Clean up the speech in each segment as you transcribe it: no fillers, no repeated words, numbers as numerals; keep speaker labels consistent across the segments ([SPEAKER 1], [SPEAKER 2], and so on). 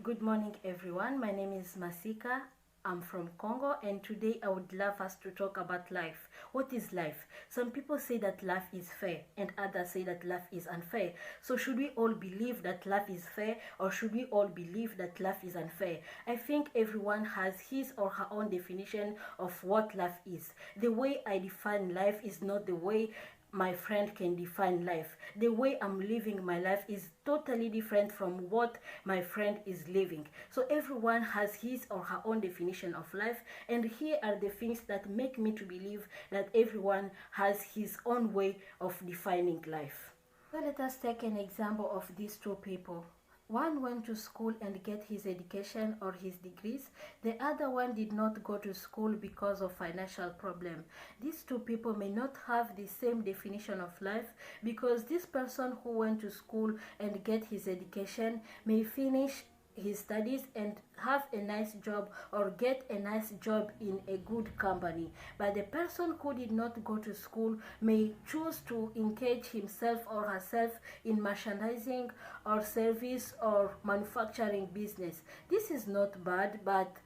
[SPEAKER 1] Good morning everyone, my name is Masika. I'm from Congo and today I would love us to talk about life. What is life? Some people say that life is fair and others say that life is unfair. So should we all believe that life is fair or should we all believe that life is unfair? I think everyone has his or her own definition of what life is. The way I define life is not the way my friend can define life. The way I'm living my life is totally different from what my friend is living. So everyone has his or her own definition of life, and here are the things that make me to believe that everyone has his own way of defining life. So let us take an example of these two people. One went to school and get his education or his degrees. The other one did not go to school because of financial problem. These two people may not have the same definition of life because this person who went to school and get his education may finish his studies and have a nice job or get a nice job in a good company, but the person who did not go to school may choose to engage himself or herself in merchandising or service or manufacturing business. This is not bad, but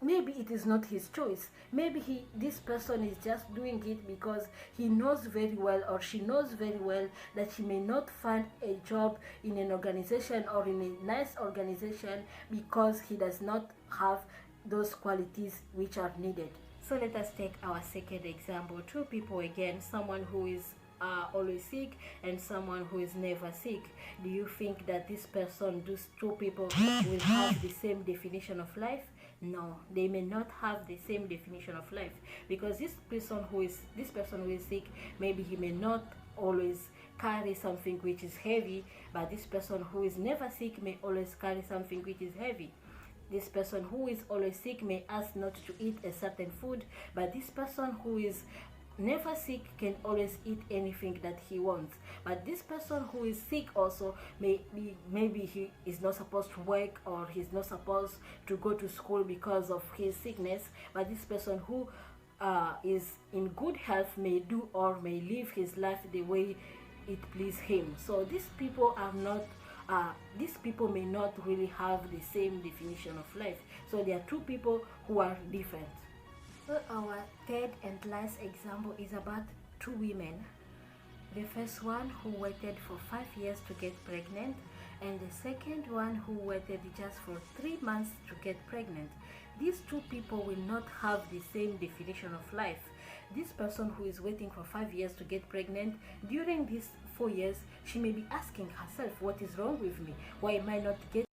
[SPEAKER 1] maybe it is not his choice. Maybe this person is just doing it because he knows very well or she knows very well that he may not find a job in an organization or in a nice organization because he does not have those qualities which are needed. So let us take our second example. Two people again, someone who is always sick and someone who is never sick. Do you think that this person, these two people, will have the same definition of life? No, they may not have the same definition of life because this person who is sick, maybe he may not always carry something which is heavy, but this person who is never sick may always carry something which is heavy. This person who is always sick may ask not to eat a certain food, but this person who is never sick can always eat anything that he wants. But this person who is sick also maybe he is not supposed to work or he's not supposed to go to school because of his sickness, but this person who is in good health may do or may live his life the way it pleases him. So these people are not these people may not really have the same definition of life. So there are two people who are different. So our third and last example is about two women. The first one who waited for 5 years to get pregnant, and the second one who waited just for 3 months to get pregnant. These two people will not have the same definition of life. This person who is waiting for 5 years to get pregnant, during these 4 years, she may be asking herself, what is wrong with me? Why am I not getting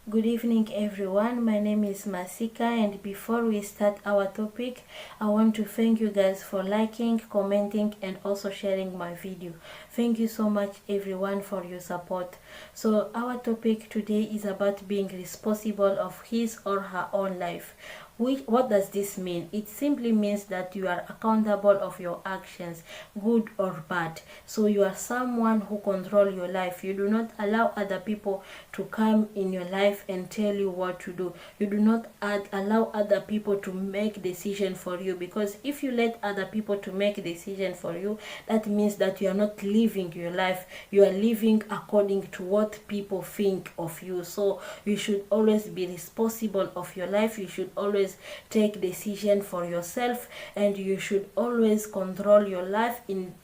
[SPEAKER 1] Good evening everyone, my name is Masika, and before we start our topic, I want to thank you guys for liking, commenting and also sharing my video. Thank you so much everyone for your support. So our topic today is about being responsible of his or her own life. What does this mean? It simply means that you are accountable of your actions, good or bad. So you are someone who control your life. You do not allow other people to come in your life and tell you what to do. You do not allow other people to make decision for you, because if you let other people to make decision for you, that means that you are not living your life. You are living according to what people think of you. So you should always be responsible of your life. You should always take decision for yourself, and you should always control your life and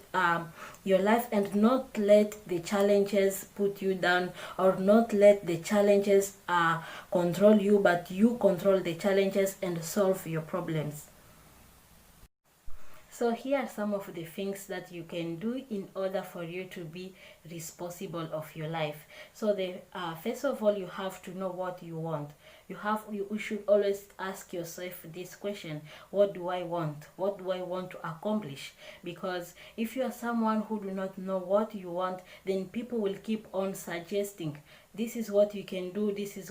[SPEAKER 1] not let the challenges put you down, or not let the challenges control you, but you control the challenges and solve your problems. So here are some of the things that you can do in order for you to be responsible of your life. So the first of all, you have to know what you want. You should always ask yourself this question: what do I want? What do I want to accomplish? Because if you are someone who do not know what you want, then people will keep on suggesting, this is what you can do, this is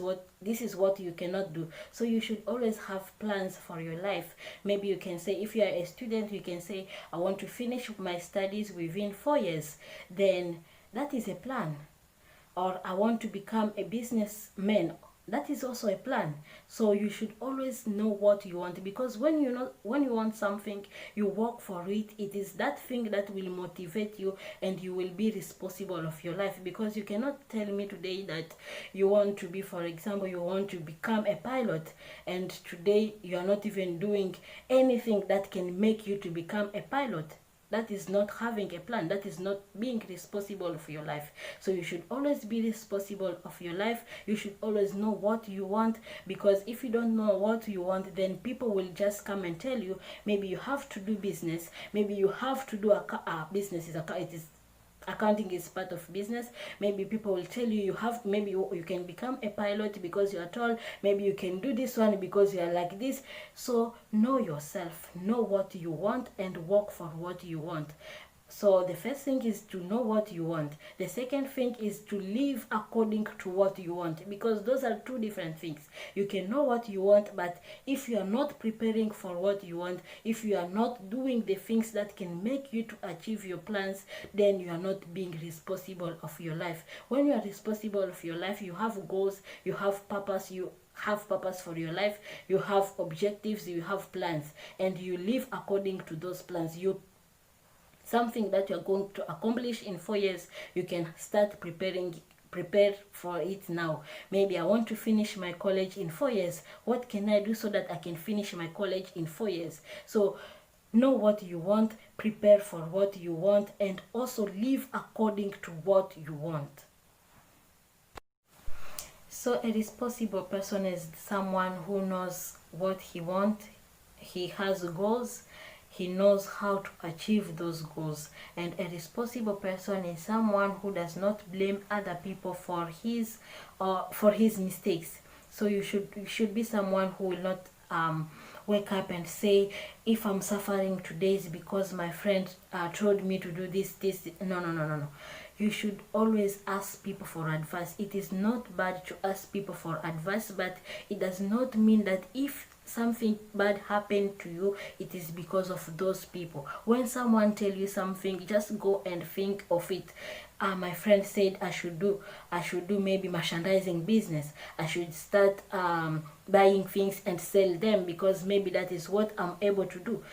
[SPEAKER 1] what you cannot do. So you should always have plans for your life. Maybe you can say, if you are a student, you can say, I want to finish my studies within 4 years. Then that is a plan. Or I want to become a businessman. That is also a plan. So you should always know what you want, because when you want something, you work for it. It is that thing that will motivate you, and you will be responsible of your life. Because you cannot tell me today that you want to be, for example, you want to become a pilot, and today you are not even doing anything that can make you to become a pilot. That is not having a plan. That is not being responsible for your life. So you should always be responsible of your life. You should always know what you want, because if you don't know what you want, then people will just come and tell you, maybe you have to do business, maybe you have to do business is accounting is part of business. Maybe people will tell you maybe you can become a pilot because you are tall. Maybe you can do this one because you are like this. So know yourself, know what you want, and work for what you want. So the first thing is to know what you want. The second thing is to live according to what you want, because those are two different things. You can know what you want, but if you are not preparing for what you want, if you are not doing the things that can make you to achieve your plans, then you are not being responsible of your life. When you are responsible of your life, you have goals, you have purpose, you have purpose for your life, you have objectives, you have plans, and you live according to those plans. Something that you're going to accomplish in 4 years, you can start prepare for it now. Maybe I want to finish my college in 4 years. What can I do so that I can finish my college in 4 years? So know what you want, prepare for what you want, and also live according to what you want. So a responsible person is someone who knows what he wants. He has goals. He knows how to achieve those goals. And a responsible person is someone who does not blame other people for his mistakes. So you should be someone who will not wake up and say, if I'm suffering today is because my friend told me to do this. No. You should always ask people for advice. It is not bad to ask people for advice, but it does not mean that if something bad happened to you, it is because of those people. When someone tell you something, just go and think of it. My friend said I should do maybe merchandising business. I should start buying things and sell them, because maybe that is what I'm able to do.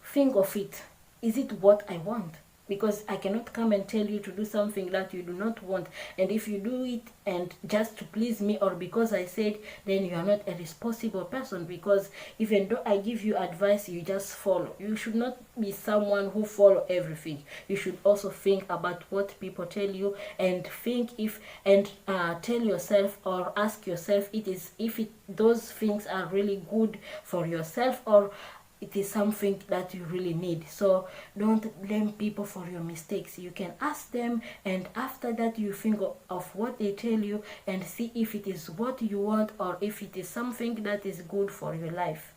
[SPEAKER 1] Think of it. Is it what I want? Because I cannot come and tell you to do something that you do not want, and if you do it and just to please me or because I said, then you are not a responsible person. Because even though I give you advice, you just follow. You should not be someone who follow everything. You should also think about what people tell you, and tell yourself or ask yourself those things are really good for yourself, or it is something that you really need. So don't blame people for your mistakes. You can ask them, and after that you think of what they tell you and see if it is what you want, or if it is something that is good for your life.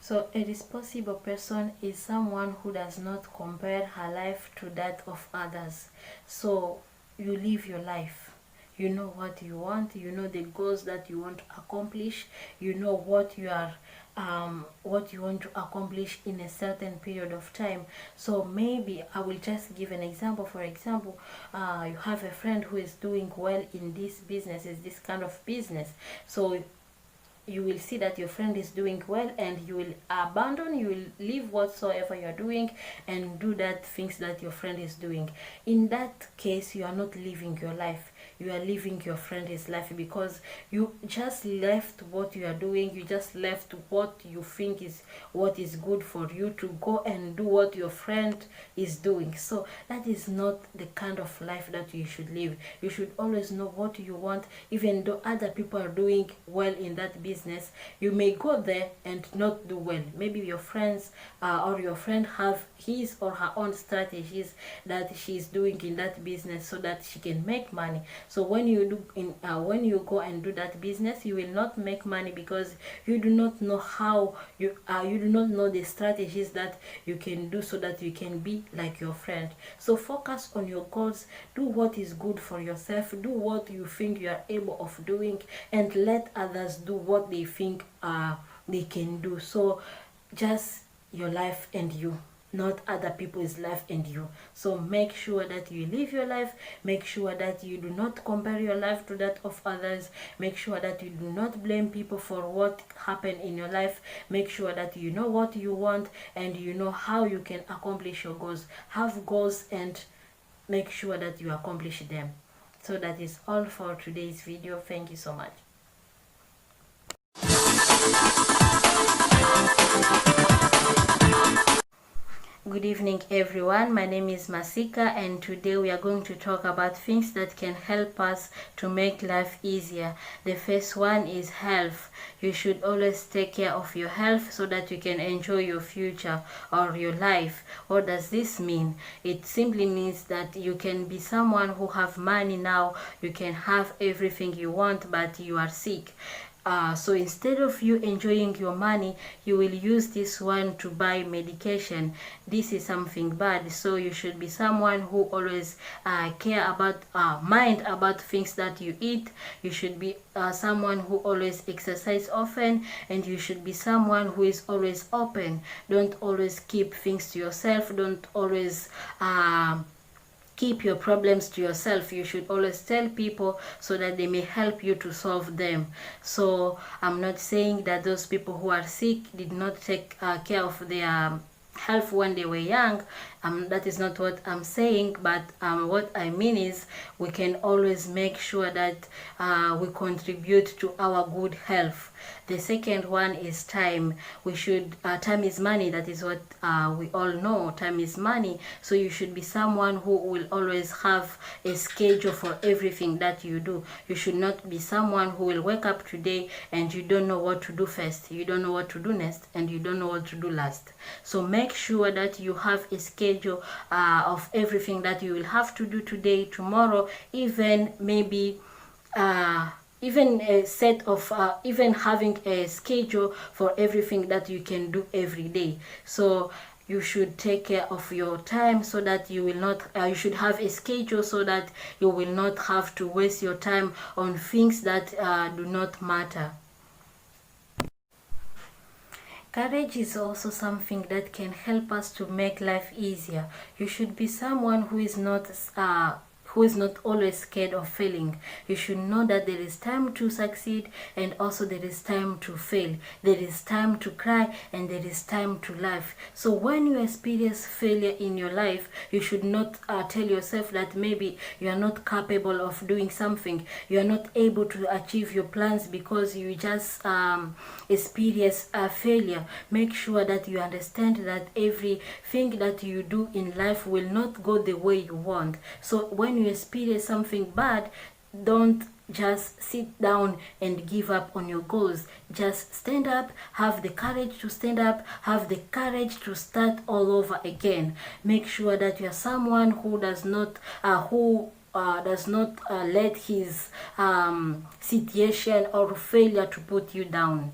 [SPEAKER 1] So a responsible person is someone who does not compare her life to that of others. So you live your life. you know what you want, you know the goals that you want to accomplish, you know what you are what you want to accomplish in a certain period of time. So maybe I will just give an example. For example, you have a friend who is doing well in this business, is this kind of business. So you will see that your friend is doing well, and you will abandon, you will leave whatsoever you are doing and do that things that your friend is doing. In that case, you are not living your life, you are living your friend's life, because you just left what you are doing, you just left what you think is what is good for you to go and do what your friend is doing. So that is not the kind of life that you should live. You should always know what you want. Even though other people are doing well in that business, you may go there and not do well. Maybe your friends or your friend have his or her own strategies that she's doing in that business so that she can make money. So when you go and do that business, you will not make money, because you do not know how you do not know the strategies that you can do so that you can be like your friend. So focus on your goals, do what is good for yourself, do what you think you are able of doing, and let others do what they think they can do. So just your life and you, not other people's life and you. So make sure that you live your life, make sure that you do not compare your life to that of others, make sure that you do not blame people for what happened in your life, make sure that you know what you want and you know how you can accomplish your goals. Have goals and make sure that you accomplish them. So that is all for today's video. Thank you so much. Good evening everyone, my name is Masika, and today we are going to talk about things that can help us to make life easier. The first one is health. You should always take care of your health so that you can enjoy your future or your life. What does this mean? It simply means that you can be someone who have money now, you can have everything you want, but you are sick. So instead of you enjoying your money, you will use this one to buy medication. This is something bad. So you should be someone who always care about mind about things that you eat. You should be someone who always exercise often, and you should be someone who is always open. Don't always keep things to yourself. Don't always keep your problems to yourself. You should always tell people so that they may help you to solve them. So I'm not saying that those people who are sick did not take care of their health when they were young. That is not what I'm saying, but what I mean is we can always make sure that we contribute to our good health. The second one is time. We should time is money. That is what we all know. Time is money. So you should be someone who will always have a schedule for everything that you do. You should not be someone who will wake up today and you don't know what to do first, you don't know what to do next, and you don't know what to do last. So make sure that you have a schedule of everything that you will have to do today, tomorrow, even maybe even a set of even having a schedule for everything that you can do every day. So you should take care of your time so that you will not you should have a schedule so that you will not have to waste your time on things that do not matter. Courage is also something that can help us to make life easier. You should be someone who is not always scared of failing. You should know that there is time to succeed and also there is time to fail. There is time to cry and there is time to laugh. So when you experience failure in your life, you should not tell yourself that maybe you are not capable of doing something. You are not able to achieve your plans because you just experience a failure. Make sure that you understand that everything that you do in life will not go the way you want. So when you experience something bad, don't just sit down and give up on your goals. Just stand up, have the courage to stand up, have the courage to start all over again. Make sure that you are someone who does not let his situation or failure to put you down.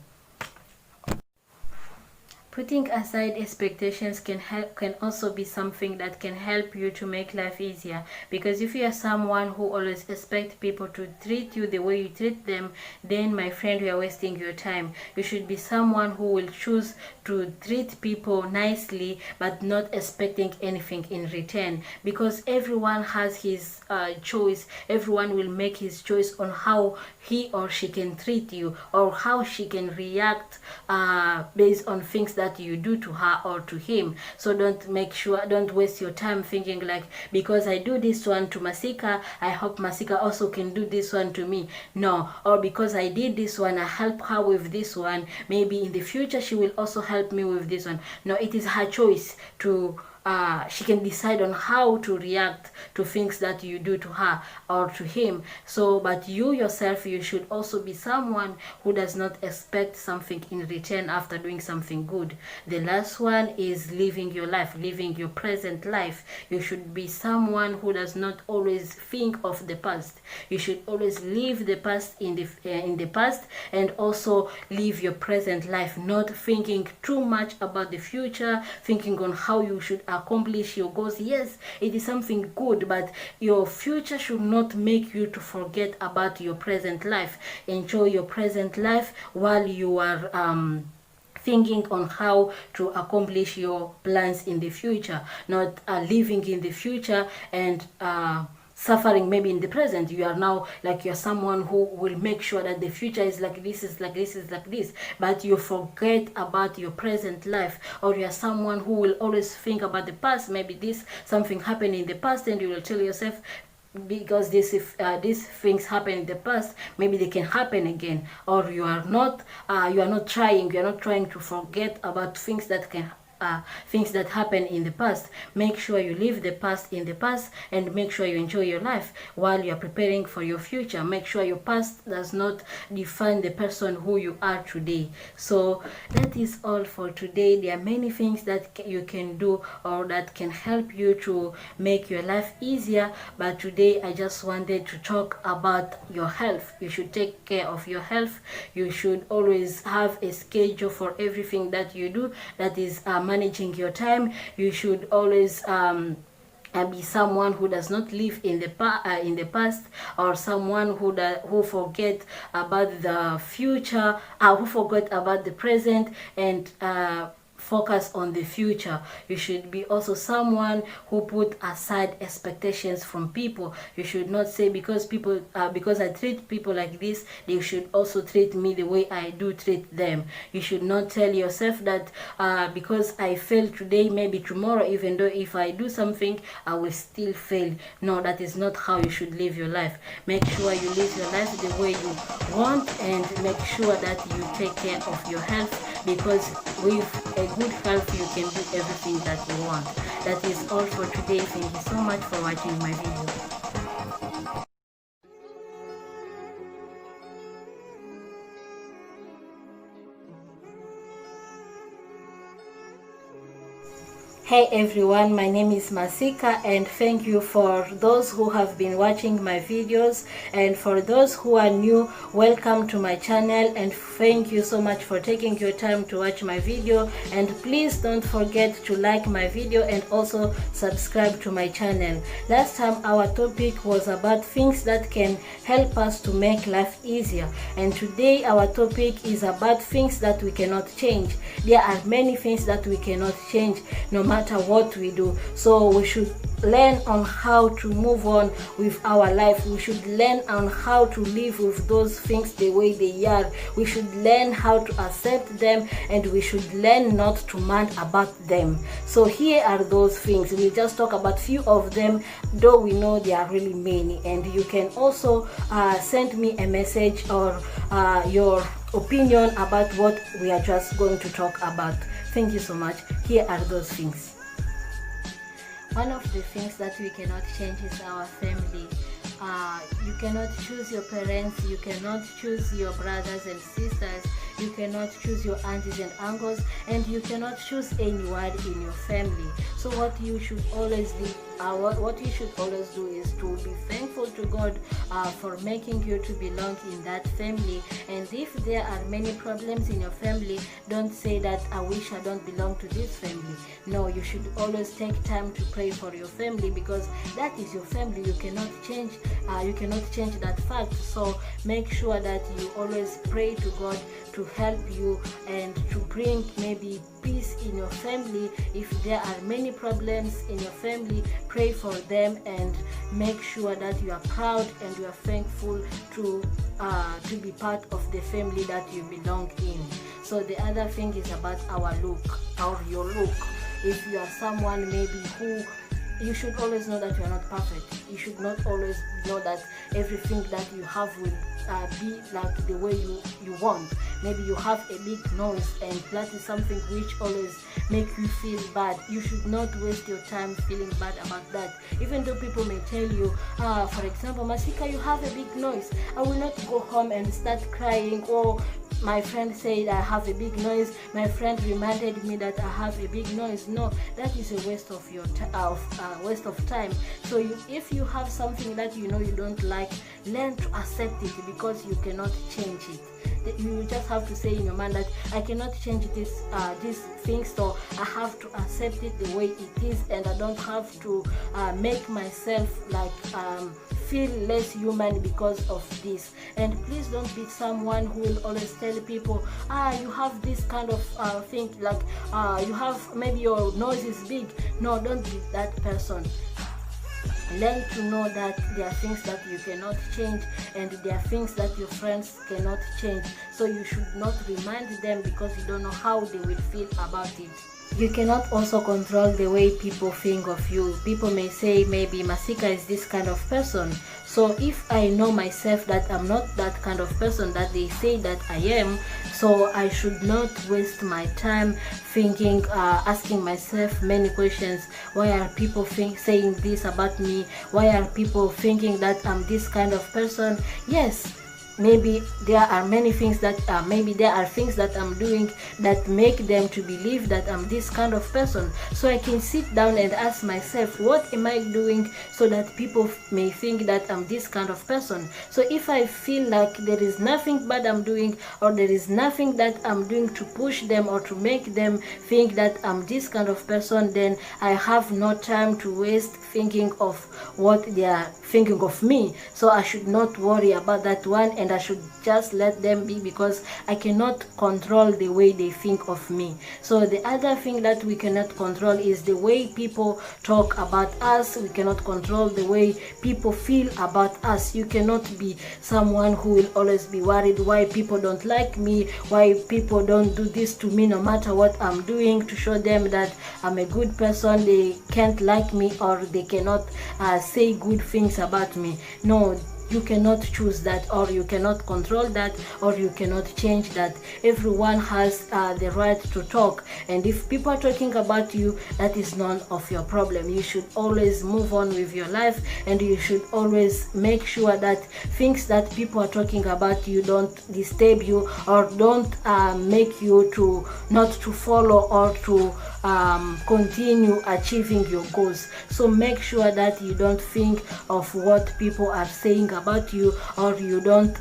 [SPEAKER 1] Putting aside expectations can also be something that can help you to make life easier, because if you are someone who always expects people to treat you the way you treat them, then my friend, you are wasting your time. You should be someone who will choose to treat people nicely but not expecting anything in return, because everyone has his choice. Everyone will make his choice on how he or she can treat you or how she can react based on things that you do to her or to him. So don't waste your time thinking like, because I do this one to Masika, I hope Masika also can do this one to me. No. Or because I did this one, I help her with this one, maybe in the future she will also help me with this one. No, it is her choice to she can decide on how to react to things that you do to her or to him. So, but you yourself, you should also be someone who does not expect something in return after doing something good. The last one is living your life, living your present life. You should be someone who does not always think of the past. You should always leave the past in the past, and also live your present life, not thinking too much about the future, thinking on how you should accomplish your goals. Yes, it is something good, but your future should not make you to forget about your present life. Enjoy your present life while you are thinking on how to accomplish your plans in the future, not living in the future and suffering maybe in the present. You are now like, you're someone who will make sure that the future is like this, is like this, is like this, but you forget about your present life. Or you're someone who will always think about the past. Maybe this something happened in the past, and you will tell yourself, because these things happen in the past, maybe they can happen again. Or you are not trying to forget about things that can things that happen in the past. Make sure you leave the past in the past, and make sure you enjoy your life while you are preparing for your future. Make sure your past does not define the person who you are today. So that is all for today. There are many things that you can do or that can help you to make your life easier, but today I just wanted to talk about your health. You should take care of your health. You should always have a schedule for everything that you do, that is managing your time. You should always be someone who does not live in the past, or someone who forget about the future, who forget about the present, and focus on the future. You should be also someone who put aside expectations from people. You should not say, because I treat people like this, they should also treat me the way I do treat them. You should not tell yourself that because I failed today, maybe tomorrow, even though if I do something, I will still fail. No, that is not how you should live your life. Make sure you live your life the way you want, and make sure that you take care of your health, because with a good health you can do everything that you want. That is all for today. Thank you so much for watching my video. Hey everyone, my name is Masika, and thank you for those who have been watching my videos, and for those who are new, welcome to my channel, and thank you so much for taking your time to watch my video. And please don't forget to like my video and also subscribe to my channel. Last time our topic was about things that can help us to make life easier, and today our topic is about things that we cannot change. There are many things that we cannot change no matter what we do, so we should learn on how to move on with our life. We should learn on how to live with those things the way they are. We should learn how to accept them, and we should learn not to mind about them. So here are those things. We'll just talk about few of them, though we know there are really many. And you can also send me a message or your opinion about what we are just going to talk about. Thank you so much. Here are those things. One of the things that we cannot change is our family. You cannot choose your parents, you cannot choose your brothers and sisters, you cannot choose your aunties and uncles, and you cannot choose anyone in your family. So what you should always what you should always do is to be thankful to God for making you to belong in that family. And if there are many problems in your family, don't say that I wish I don't belong to this family. No, you should always take time to pray for your family, because that is your family. You cannot change that fact. So make sure that you always pray to God to help you and to bring maybe peace in your family. If there are many problems in your family, pray for them and make sure that you are proud and you are thankful to be part of the family that you belong in. So the other thing is about your look. If you are someone maybe who, you should always know that you are not perfect. You should not always know that everything that you have will be like the way you want. Maybe you have a big nose and that is something which always make you feel bad. You should not waste your time feeling bad about that. Even though people may tell you, for example, Masika, you have a big nose. I will not go home and start crying, or my friend said I have a big nose. My friend reminded me that I have a big nose. No, that is a waste of your waste of time. So if you have something that you know you don't like, learn to accept it, because you cannot change it. You just have to say in your mind that I cannot change these things, so I have to accept it the way it is, and I don't have to make myself like feel less human because of this. And please don't be someone who will always tell people, you have this kind of thing, like you have, maybe your nose is big. No, don't be that person. Learn to know that there are things that you cannot change, and there are things that your friends cannot change. So you should not remind them, because you don't know how they will feel about it. You cannot also control the way people think of you. People may say maybe Masika is this kind of person. So if I know myself that I'm not that kind of person that they say that I am, so I should not waste my time thinking, asking myself many questions. Why are people saying this about me? Why are people thinking that I'm this kind of person? Yes, maybe there are many things that maybe there are things that I'm doing that make them to believe that I'm this kind of person. So I can sit down and ask myself, what am I doing so that people may think that I'm this kind of person? So if I feel like there is nothing bad I'm doing, or there is nothing that I'm doing to push them or to make them think that I'm this kind of person, then I have no time to waste thinking of what they are thinking of me. So I should not worry about that one, and I should just let them be, because I cannot control the way they think of me. So the other thing that we cannot control is the way people talk about us. We cannot control the way people feel about us. You cannot be someone who will always be worried why people don't like me, why people don't do this to me no matter what I'm doing, to show them that I'm a good person. They can't like me, or they cannot say good things about me. No, you cannot choose that, or you cannot control that, or you cannot change that. Everyone has the right to talk, and if people are talking about you, that is none of your problem. You should always move on with your life, and you should always make sure that things that people are talking about you don't disturb you, or don't make you to not to follow or to continue achieving your goals. So make sure that you don't think of what people are saying about you, or you don't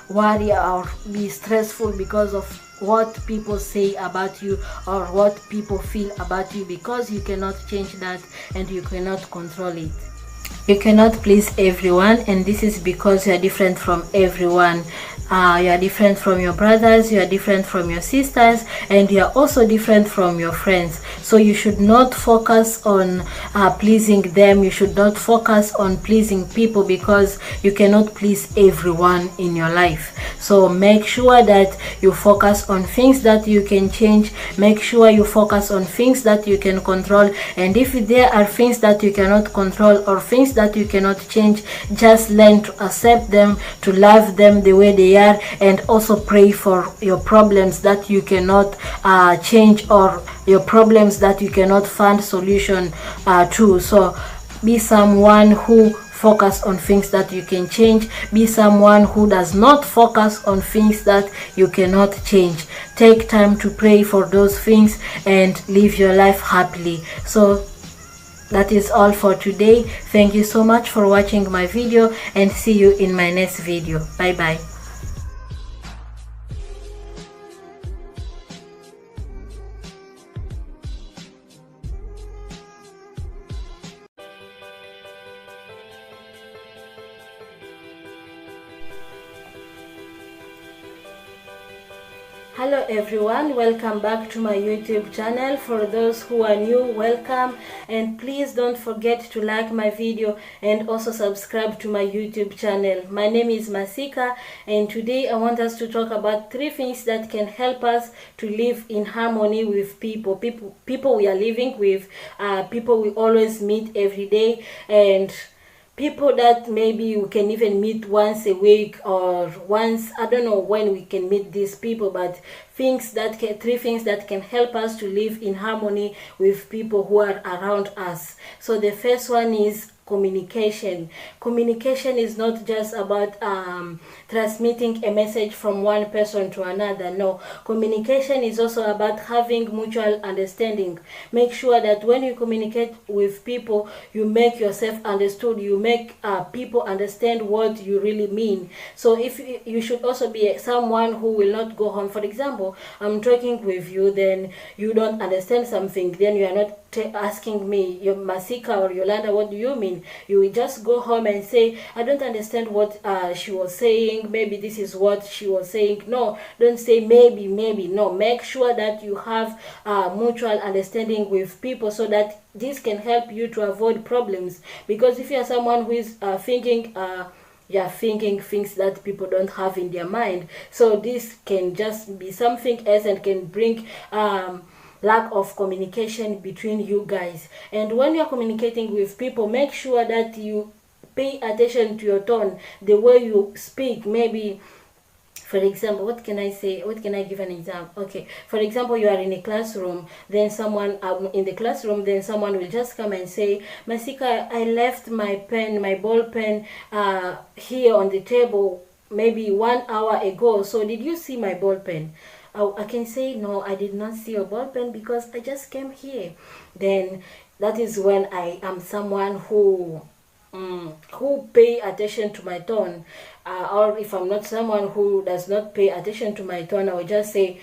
[SPEAKER 1] worry or be stressful because of what people say about you or what people feel about you, because you cannot change that and you cannot control it. You cannot please everyone, and this is because you are different from everyone. You are different from your brothers, you are different from your sisters, and you are also different from your friends. So you should not focus on pleasing them. You should not focus on pleasing people, because you cannot please everyone in your life. So make sure that you focus on things that you can change. Make sure you focus on things that you can control, and if there are things that you cannot control or things that you cannot change, just learn to accept them, to love them the way they are, and also pray for your problems that you cannot change, or your problems that you cannot find solution to. So be someone who focus on things that you can change. Be someone who does not focus on things that you cannot change. Take time to pray for those things and live your life happily. So that is all for today. Thank you so much for watching my video, and see you in my next video. Bye bye. Hello everyone, welcome back to my YouTube channel. For those who are new, welcome, and please don't forget to like my video and also subscribe to my YouTube channel. My name is Masika, and today I want us to talk about 3 things that can help us to live in harmony with people we are living with, people we always meet every day, and people that maybe we can even meet once a week or once, I don't know when we can meet these people, but 3 things that can help us to live in harmony with people who are around us. So the first one is communication. Communication is not just about transmitting a message from one person to another. No, communication is also about having mutual understanding. Make sure that when you communicate with people, you make yourself understood. You make people understand what you really mean. So if you should also be someone who will not go home. For example, I'm talking with you, then you don't understand something, then you are not asking me, Masika or Yolanda, what do you mean? You will just go home and say, I don't understand what she was saying, maybe this is what she was saying. No, don't say maybe. No, make sure that you have mutual understanding with people, so that this can help you to avoid problems. Because if you are someone who is thinking things that people don't have in their mind, so this can just be something else and can bring lack of communication between you guys. And when you're communicating with people, make sure that you pay attention to your tone, the way you speak. Maybe, for example, what can I say? What can I give an example? Okay, for example, you are in a classroom, then someone in the classroom, then someone will just come and say, Masika, I left my pen, my ball pen here on the table maybe 1 hour ago. So did you see my ball pen? I can say, no, I did not see your ball pen because I just came here. Then that is when I am someone who pay attention to my tone. Or if I'm not someone who does not pay attention to my tone, I will just say,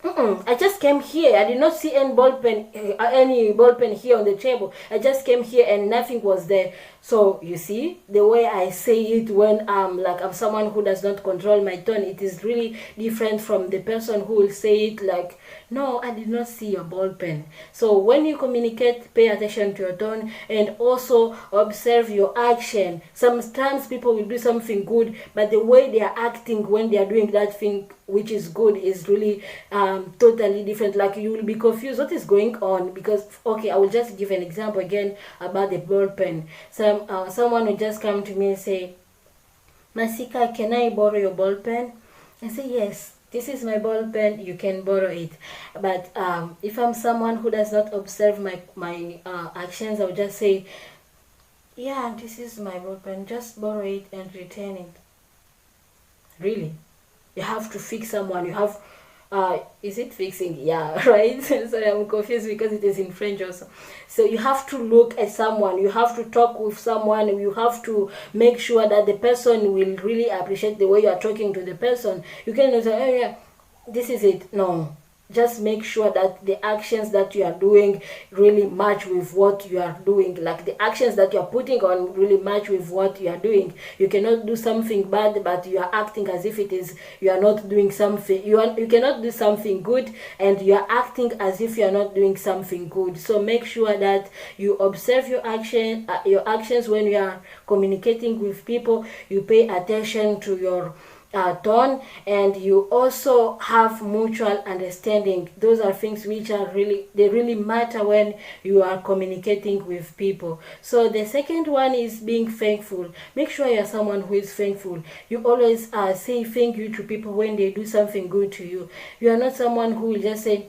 [SPEAKER 1] I just came here. I did not see any ball pen here on the table. I just came here and nothing was there. So you see, the way I say it when I'm someone who does not control my tone, it is really different from the person who will say it like, no, I did not see your ball pen. So when you communicate, pay attention to your tone, and also observe your action. Sometimes people will do something good, but the way they are acting when they are doing that thing which is good is really totally different. Like, you will be confused what is going on. Because, okay, I will just give an example again about the ball pen. Someone will just come to me and say, Masika, can I borrow your ball pen? I say, yes, this is my ball pen, you can borrow it. But if I'm someone who does not observe my actions, I'll just say, yeah, this is my ball pen, just borrow it and return it. Really? You have to fix someone. You have is it fixing? Yeah, right. Sorry, I'm confused because it is in French also. So you have to look at someone, you have to talk with someone, you have to make sure that the person will really appreciate the way you are talking to the person. You cannot say, oh yeah, this is it. No, just make sure that the actions that you are doing really match with what you are doing. Like, the actions that you are putting on really match with what you are doing. You cannot do something bad, but you are acting as if it is, you are not doing something. You cannot do something good and you are acting as if you are not doing something good. So make sure that you observe your actions when you are communicating with people. You pay attention to your tone, and you also have mutual understanding. Those are things which are really matter when you are communicating with people. So the second one is being thankful. Make sure you are someone who is thankful. You always say thank you to people when they do something good to you. You are not someone who will just say,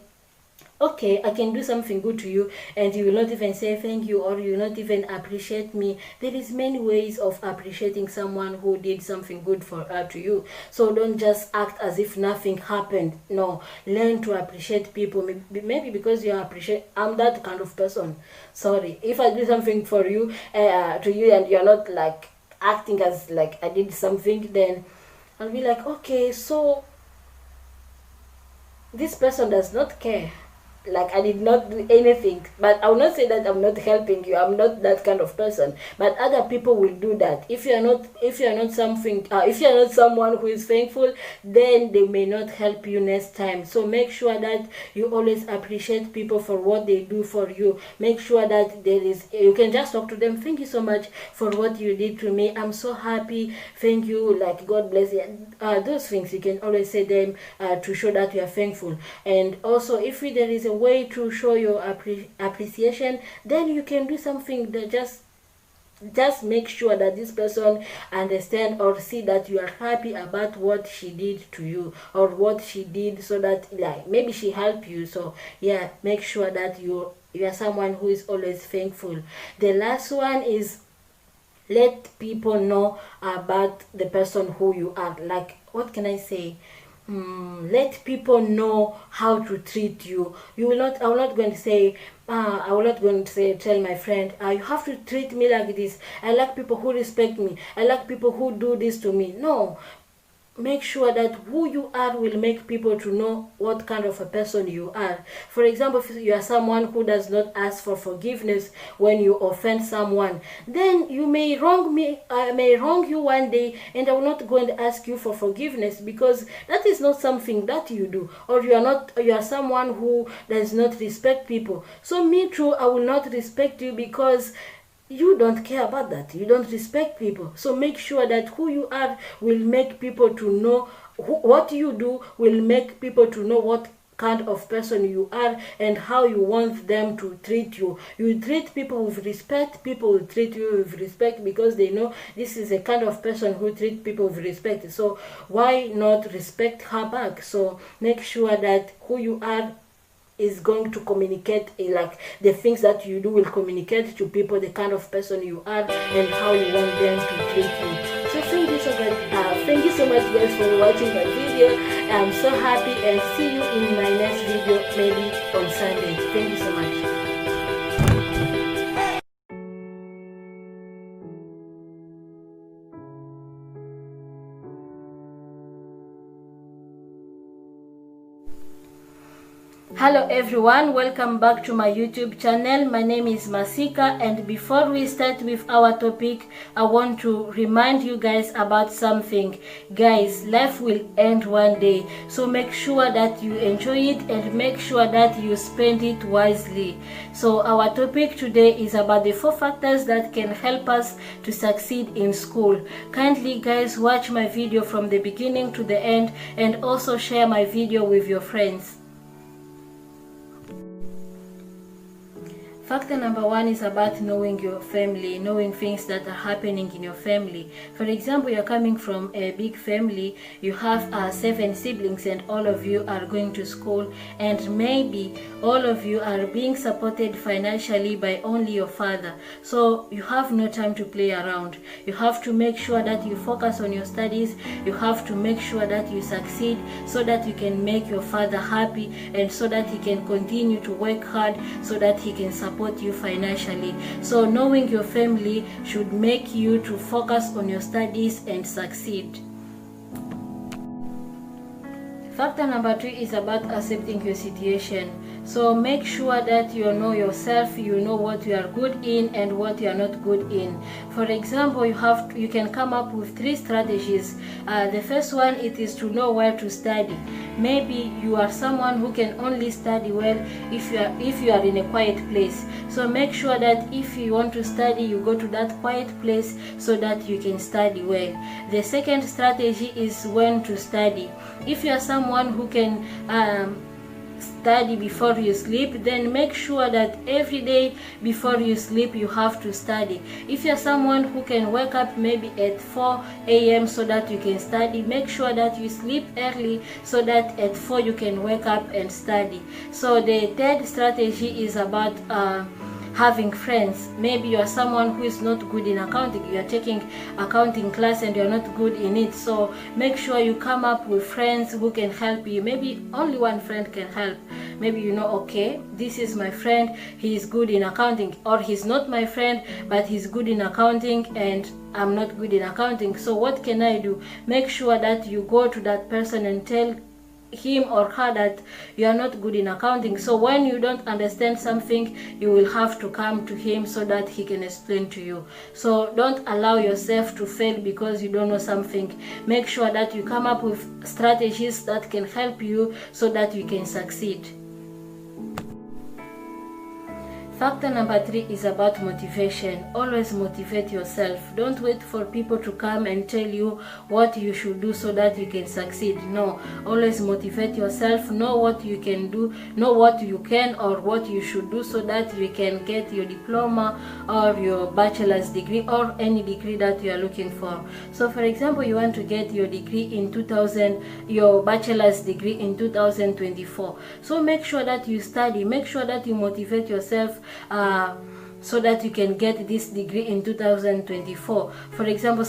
[SPEAKER 1] okay, I can do something good to you and you will not even say thank you, or you will not even appreciate me. There is many ways of appreciating someone who did something good to you. So don't just act as if nothing happened. No, learn to appreciate people. Maybe because you appreciate, I'm that kind of person. Sorry, if I do something for you, to you, and you're not like acting as like I did something, then I'll be like, okay, so this person does not care, like I did not do anything. But I will not say that I'm not helping you. I'm not that kind of person, but other people will do that. If you're not someone who is thankful, then they may not help you next time. So make sure that you always appreciate people for what they do for you. Make sure that you can just talk to them. Thank you so much for what you did to me. I'm so happy. Thank you. Like, God bless you. Those things you can always say them to show that you are thankful. And also, if there is a way to show your appreciation, then you can do something that just make sure that this person understand or see that you are happy about what she did to you, or what she did, so that like maybe she helped you. So yeah, make sure that you are someone who is always thankful. The last one is, let people know about the person who you are. Like, what can I say? Let people know how to treat you. I will not going to say, tell my friend, you have to treat me like this. I like people who respect me. I like people who do this to me. No. Make sure that who you are will make people to know what kind of a person you are. For example, if you are someone who does not ask for forgiveness when you offend someone, then you may wrong me. I may wrong you one day, and I will not go and ask you for forgiveness, because that is not something that you do. Or you are someone who does not respect people. So me too, I will not respect you, because you don't care about that. You don't respect people. So make sure that who you are will make people to know, what you do will make people to know what kind of person you are and how you want them to treat you. You treat people with respect, people will treat you with respect, because they know this is a kind of person who treats people with respect. So why not respect her back? So make sure that who you are is going to communicate, like the things that you do will communicate to people the kind of person you are and how you want them to treat you. So thank you so much guys for watching my video. I'm so happy, and see you in my next video, maybe on Sunday. Thank you so much. Hello everyone, welcome back to my YouTube channel. My name is Masika, and before we start with our topic, I want to remind you guys about something. Guys, life will end one day, so make sure that you enjoy it and make sure that you spend it wisely. So our topic today is about the 4 factors that can help us to succeed in school. Kindly guys, watch my video from the beginning to the end, and also share my video with your friends. Factor number 1 is about knowing your family, knowing things that are happening in your family. For example, you're coming from a big family, you have 7 siblings, and all of you are going to school, and maybe all of you are being supported financially by only your father. So you have no time to play around. You have to make sure that you focus on your studies. You have to make sure that you succeed, so that you can make your father happy, and so that he can continue to work hard, so that he can support you financially. So knowing your family should make you to focus on your studies and succeed. Factor number 2 is about accepting your situation. So make sure that you know yourself, you know what you are good in and what you are not good in. For example, you can come up with 3 strategies. The first one, it is to know where to study. Maybe you are someone who can only study well if you are in a quiet place. So make sure that if you want to study, you go to that quiet place so that you can study well. The second strategy is when to study. If you are someone who can study before you sleep, then make sure that every day before you sleep you have to study. If you're someone who can wake up maybe at 4 a.m. so that you can study, make sure that you sleep early so that at 4 you can wake up and study. So the third strategy is about having friends. Maybe you are someone who is not good in accounting, you are taking accounting class and you're not good in it, so make sure you come up with friends who can help you. Maybe only one friend can help. Maybe you know, okay, this is my friend, he is good in accounting, or he's not my friend but he's good in accounting and I'm not good in accounting, so what can I do? Make sure that you go to that person and tell him or her that you are not good in accounting. So when you don't understand something, you will have to come to him so that he can explain to you. So don't allow yourself to fail because you don't know something. Make sure that you come up with strategies that can help you so that you can succeed. Factor number 3 is about motivation. Always motivate yourself. Don't wait for people to come and tell you what you should do so that you can succeed. No, always motivate yourself. Know what you can do, know what you can or what you should do so that you can get your diploma or your bachelor's degree or any degree that you are looking for. So for example, you want to get your degree in your bachelor's degree in 2024. So make sure that you study, make sure that you motivate yourself so that you can get this degree in 2024. For example,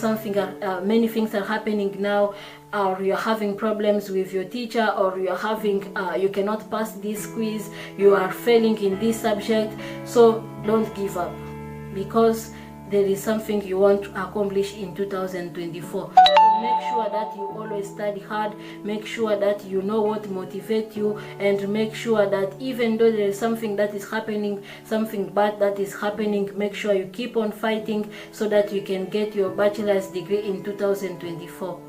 [SPEAKER 1] many things are happening now, or you're having problems with your teacher, or you're having you cannot pass this quiz, you are failing in this subject. So don't give up, because there is something you want to accomplish in 2024. Make sure that you always study hard, make sure that you know what motivates you, and make sure that even though there is something that is happening, something bad that is happening, make sure you keep on fighting so that you can get your bachelor's degree in 2024.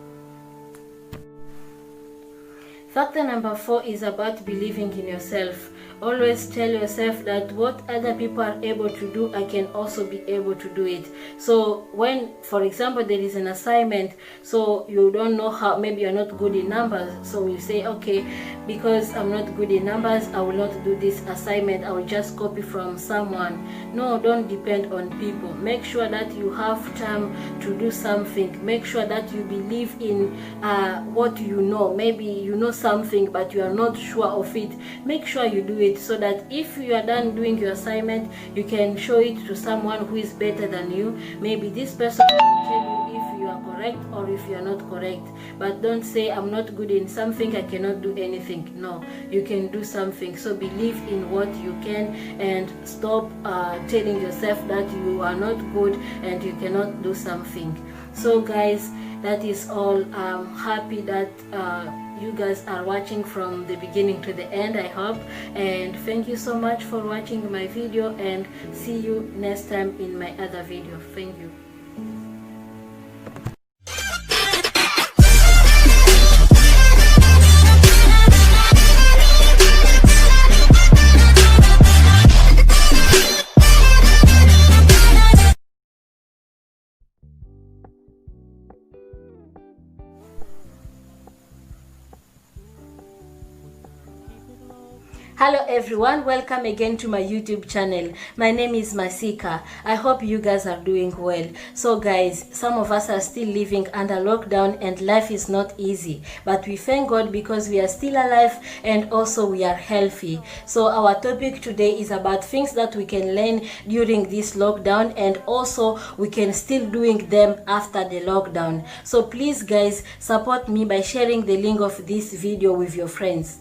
[SPEAKER 1] Factor number 4 is about believing in yourself. Always tell yourself that what other people are able to do, I can also be able to do it. So when, for example, there is an assignment, so you don't know how, maybe you're not good in numbers, so you say, okay, because I'm not good in numbers, I will not do this assignment, I will just copy from someone. No, don't depend on people. Make sure that you have time to do something. Make sure that you believe in what you know. Maybe you know something but you are not sure of it. Make sure you do it, so that if you are done doing your assignment, you can show it to someone who is better than you. Maybe this person will tell you if you are correct or if you are not correct. But don't say, I'm not good in something, I cannot do anything. No, you can do something. So believe in what you can and stop telling yourself that you are not good and you cannot do something. So guys, that is all. I'm happy that you guys are watching from the beginning to the end, I hope, and thank you so much for watching my video, and see you next time in my other video. Thank you. Hello everyone, welcome again to my YouTube channel. My name is Masika. I hope you guys are doing well. So guys, some of us are still living under lockdown and life is not easy, but we thank God because we are still alive and also we are healthy. So our topic today is about things that we can learn during this lockdown, and also we can still doing them after the lockdown. So please guys, support me by sharing the link of this video with your friends.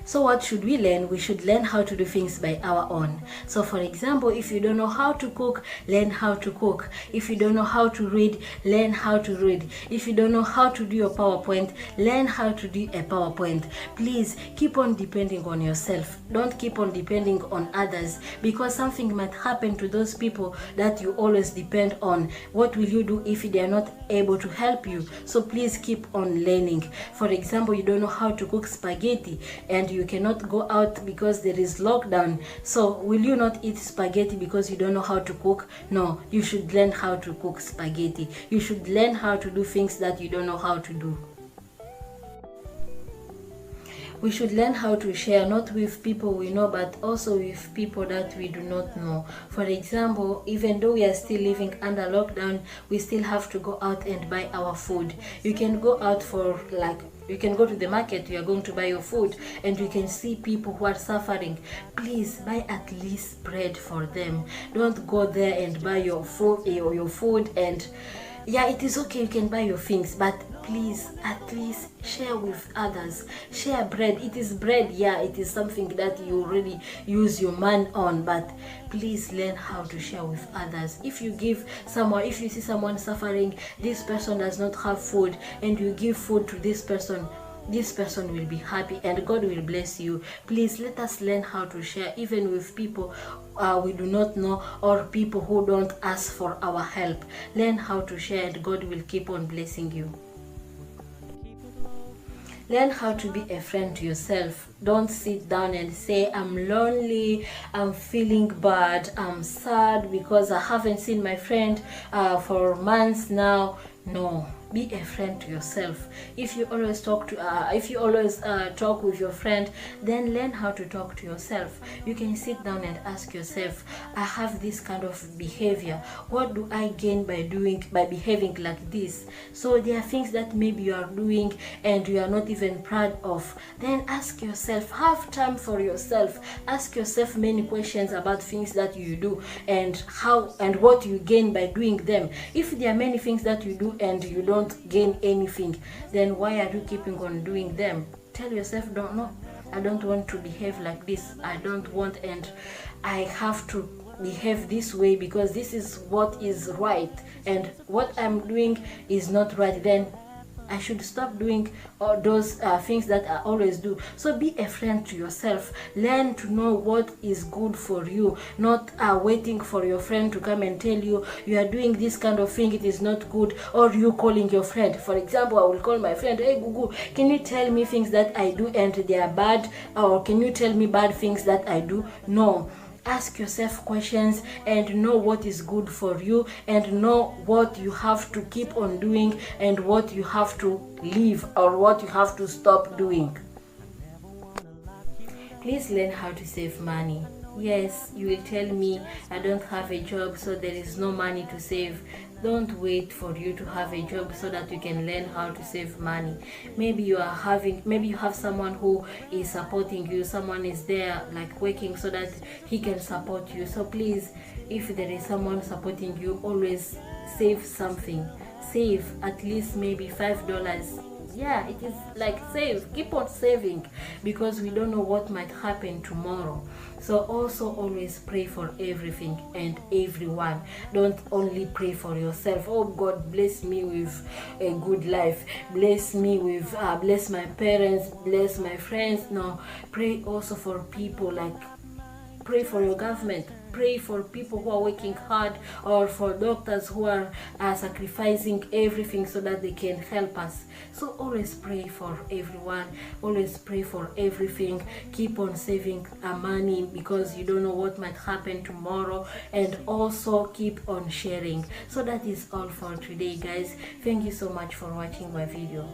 [SPEAKER 1] So what should we learn? We should learn how to do things by our own. So for example, if you don't know how to cook, learn how to cook. If you don't know how to read, learn how to read. If you don't know how to do your PowerPoint, learn how to do a PowerPoint. Please keep on depending on yourself. Don't keep on depending on others, because something might happen to those people that you always depend on. What will you do if they are not able to help you? So please keep on learning. For example, you don't know how to cook spaghetti and you cannot go out because there is lockdown. So will you not eat spaghetti because you don't know how to cook? No, you should learn how to cook spaghetti. You should learn how to do things that you don't know how to do. We should learn how to share, not with people we know, but also with people that we do not know. For example, even though we are still living under lockdown, we still have to go out and buy our food. You can go out for you can go to the market, you are going to buy your food, and you can see people who are suffering. Please buy at least bread for them. Don't go there and buy your food and yeah, it is okay, you can buy your things, but please at least share with others. Share bread. It is bread, yeah, it is something that you already use your man on, but please learn how to share with others. If you see someone suffering, this person does not have food, and you give food to this person will be happy and God will bless you. Please let us learn how to share, even with people we do not know, or people who don't ask for our help. Learn how to share and God will keep on blessing you. Learn how to be a friend to yourself. Don't sit down and say, I'm lonely, I'm feeling bad, I'm sad because I haven't seen my friend for months now. No, be a friend to yourself. If you always talk with your friend, then learn how to talk to yourself. You can sit down and ask yourself, I have this kind of behavior. What do I gain by behaving like this? So there are things that maybe you are doing and you are not even proud of. Then ask yourself, have time for yourself. Ask yourself many questions about things that you do and how and what you gain by doing them. If there are many things that you do and you don't gain anything, then why are you keeping on doing them? Tell yourself, I don't want to behave like this. I don't want, and I have to behave this way because this is what is right, and what I'm doing is not right. Then I should stop doing all those things that I always do. So be a friend to yourself. Learn to know what is good for you, not waiting for your friend to come and tell you you are doing this kind of thing, it is not good, or you calling your friend. For example, I will call my friend, hey Gugu, can you tell me things that I do and they are bad, or can you tell me bad things that I do? No. Ask yourself questions and know what is good for you, and know what you have to keep on doing and what you have to leave or what you have to stop doing. Please learn how to save money. Yes, you will tell me I don't have a job, so there is no money to save. Don't wait for you to have a job so that you can learn how to save money. Maybe you have someone who is supporting you, someone is there like working so that he can support you. So please, if there is someone supporting you, always save something. Save at least maybe $5. Yeah, it is like save, keep on saving, because we don't know what might happen tomorrow. So also always pray for everything and everyone. Don't only pray for yourself. Oh God, bless me with a good life, bless me with bless my parents, bless my friends. No, pray also for people, like pray for your government, pray for people who are working hard, or for doctors who are sacrificing everything so that they can help us. So always pray for everyone, always pray for everything. Keep on saving money because you don't know what might happen tomorrow, and also keep on sharing. So that is all for today, guys. Thank you so much for watching my video.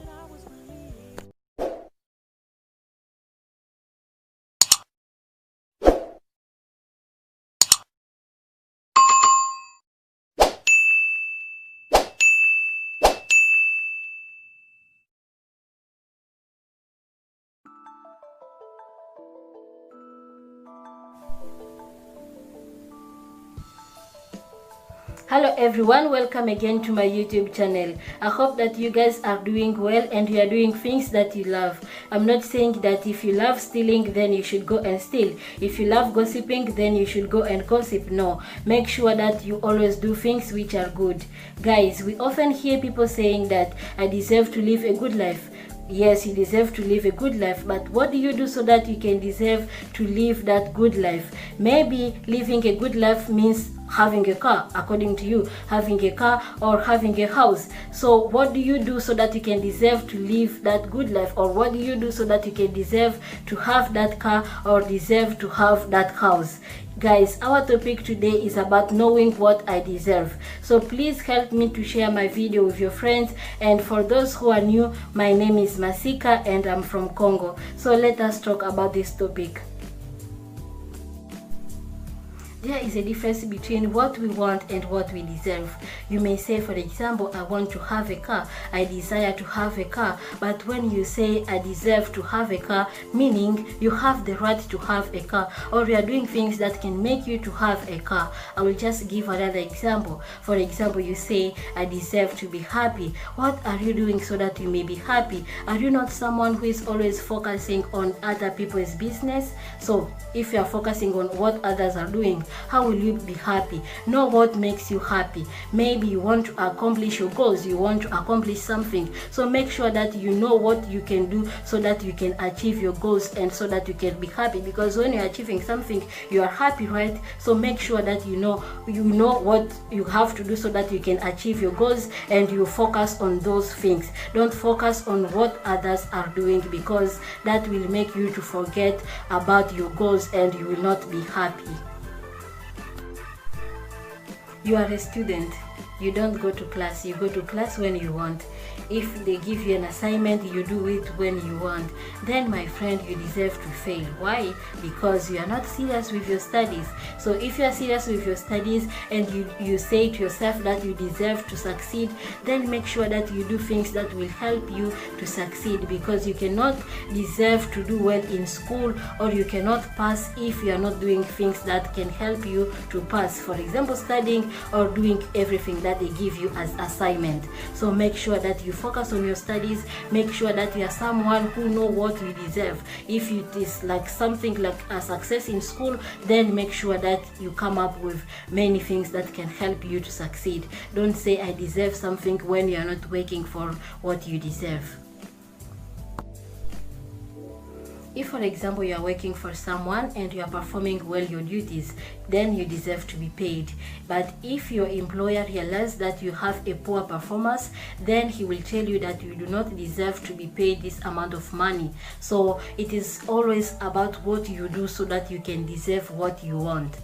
[SPEAKER 1] Hello everyone, welcome again to my YouTube channel. I hope that you guys are doing well and you are doing things that you love. I'm not saying that if you love stealing then you should go and steal. If you love gossiping then you should go and gossip. No, make sure that you always do things which are good. Guys, we often hear people saying that I deserve to live a good life. Yes, you deserve to live a good life, but what do you do so that you can deserve to live that good life? Maybe living a good life means having a car, according to you, having a car or having a house. So what do you do so that you can deserve to live that good life? Or what do you do so that you can deserve to have that car or deserve to have that house? Guys, our topic today is about knowing what I deserve. So please help me to share my video with your friends. And for those who are new, my name is Masika and I'm from Congo. So let us talk about this topic. There is a difference between what we want and what we deserve. You may say, for example, I want to have a car, I desire to have a car. But when you say I deserve to have a car, meaning you have the right to have a car, or you are doing things that can make you to have a car. I will just give another example. For example, you say I deserve to be happy. What are you doing so that you may be happy? Are you not someone who is always focusing on other people's business? So if you are focusing on what others are doing, how will you be happy? Know what makes you happy. Maybe you want to accomplish your goals, you want to accomplish something. So make sure that you know what you can do so that you can achieve your goals and so that you can be happy. Because when you're achieving something, you are happy, right? So make sure that you know what you have to do so that you can achieve your goals, and you focus on those things. Don't focus on what others are doing, because that will make you to forget about your goals and you will not be happy. You are a student. You don't go to class. You go to class when you want. If they give you an assignment, you do it when you want. Then, my friend, you deserve to fail. Why? Because you are not serious with your studies. So if you are serious with your studies and you say to yourself that you deserve to succeed, then make sure that you do things that will help you to succeed, because you cannot deserve to do well in school, or you cannot pass if you are not doing things that can help you to pass. For example, studying or doing everything that they give you as assignment. So make sure that you focus on your studies. Make sure that you are someone who know what you deserve. If it is like something like a success in school, then make sure that you come up with many things that can help you to succeed. Don't say I deserve something when you are not working for what you deserve. If, for example, you are working for someone and you are performing well your duties, then you deserve to be paid. But if your employer realizes that you have a poor performance, then he will tell you that you do not deserve to be paid this amount of money. So it is always about what you do so that you can deserve what you want.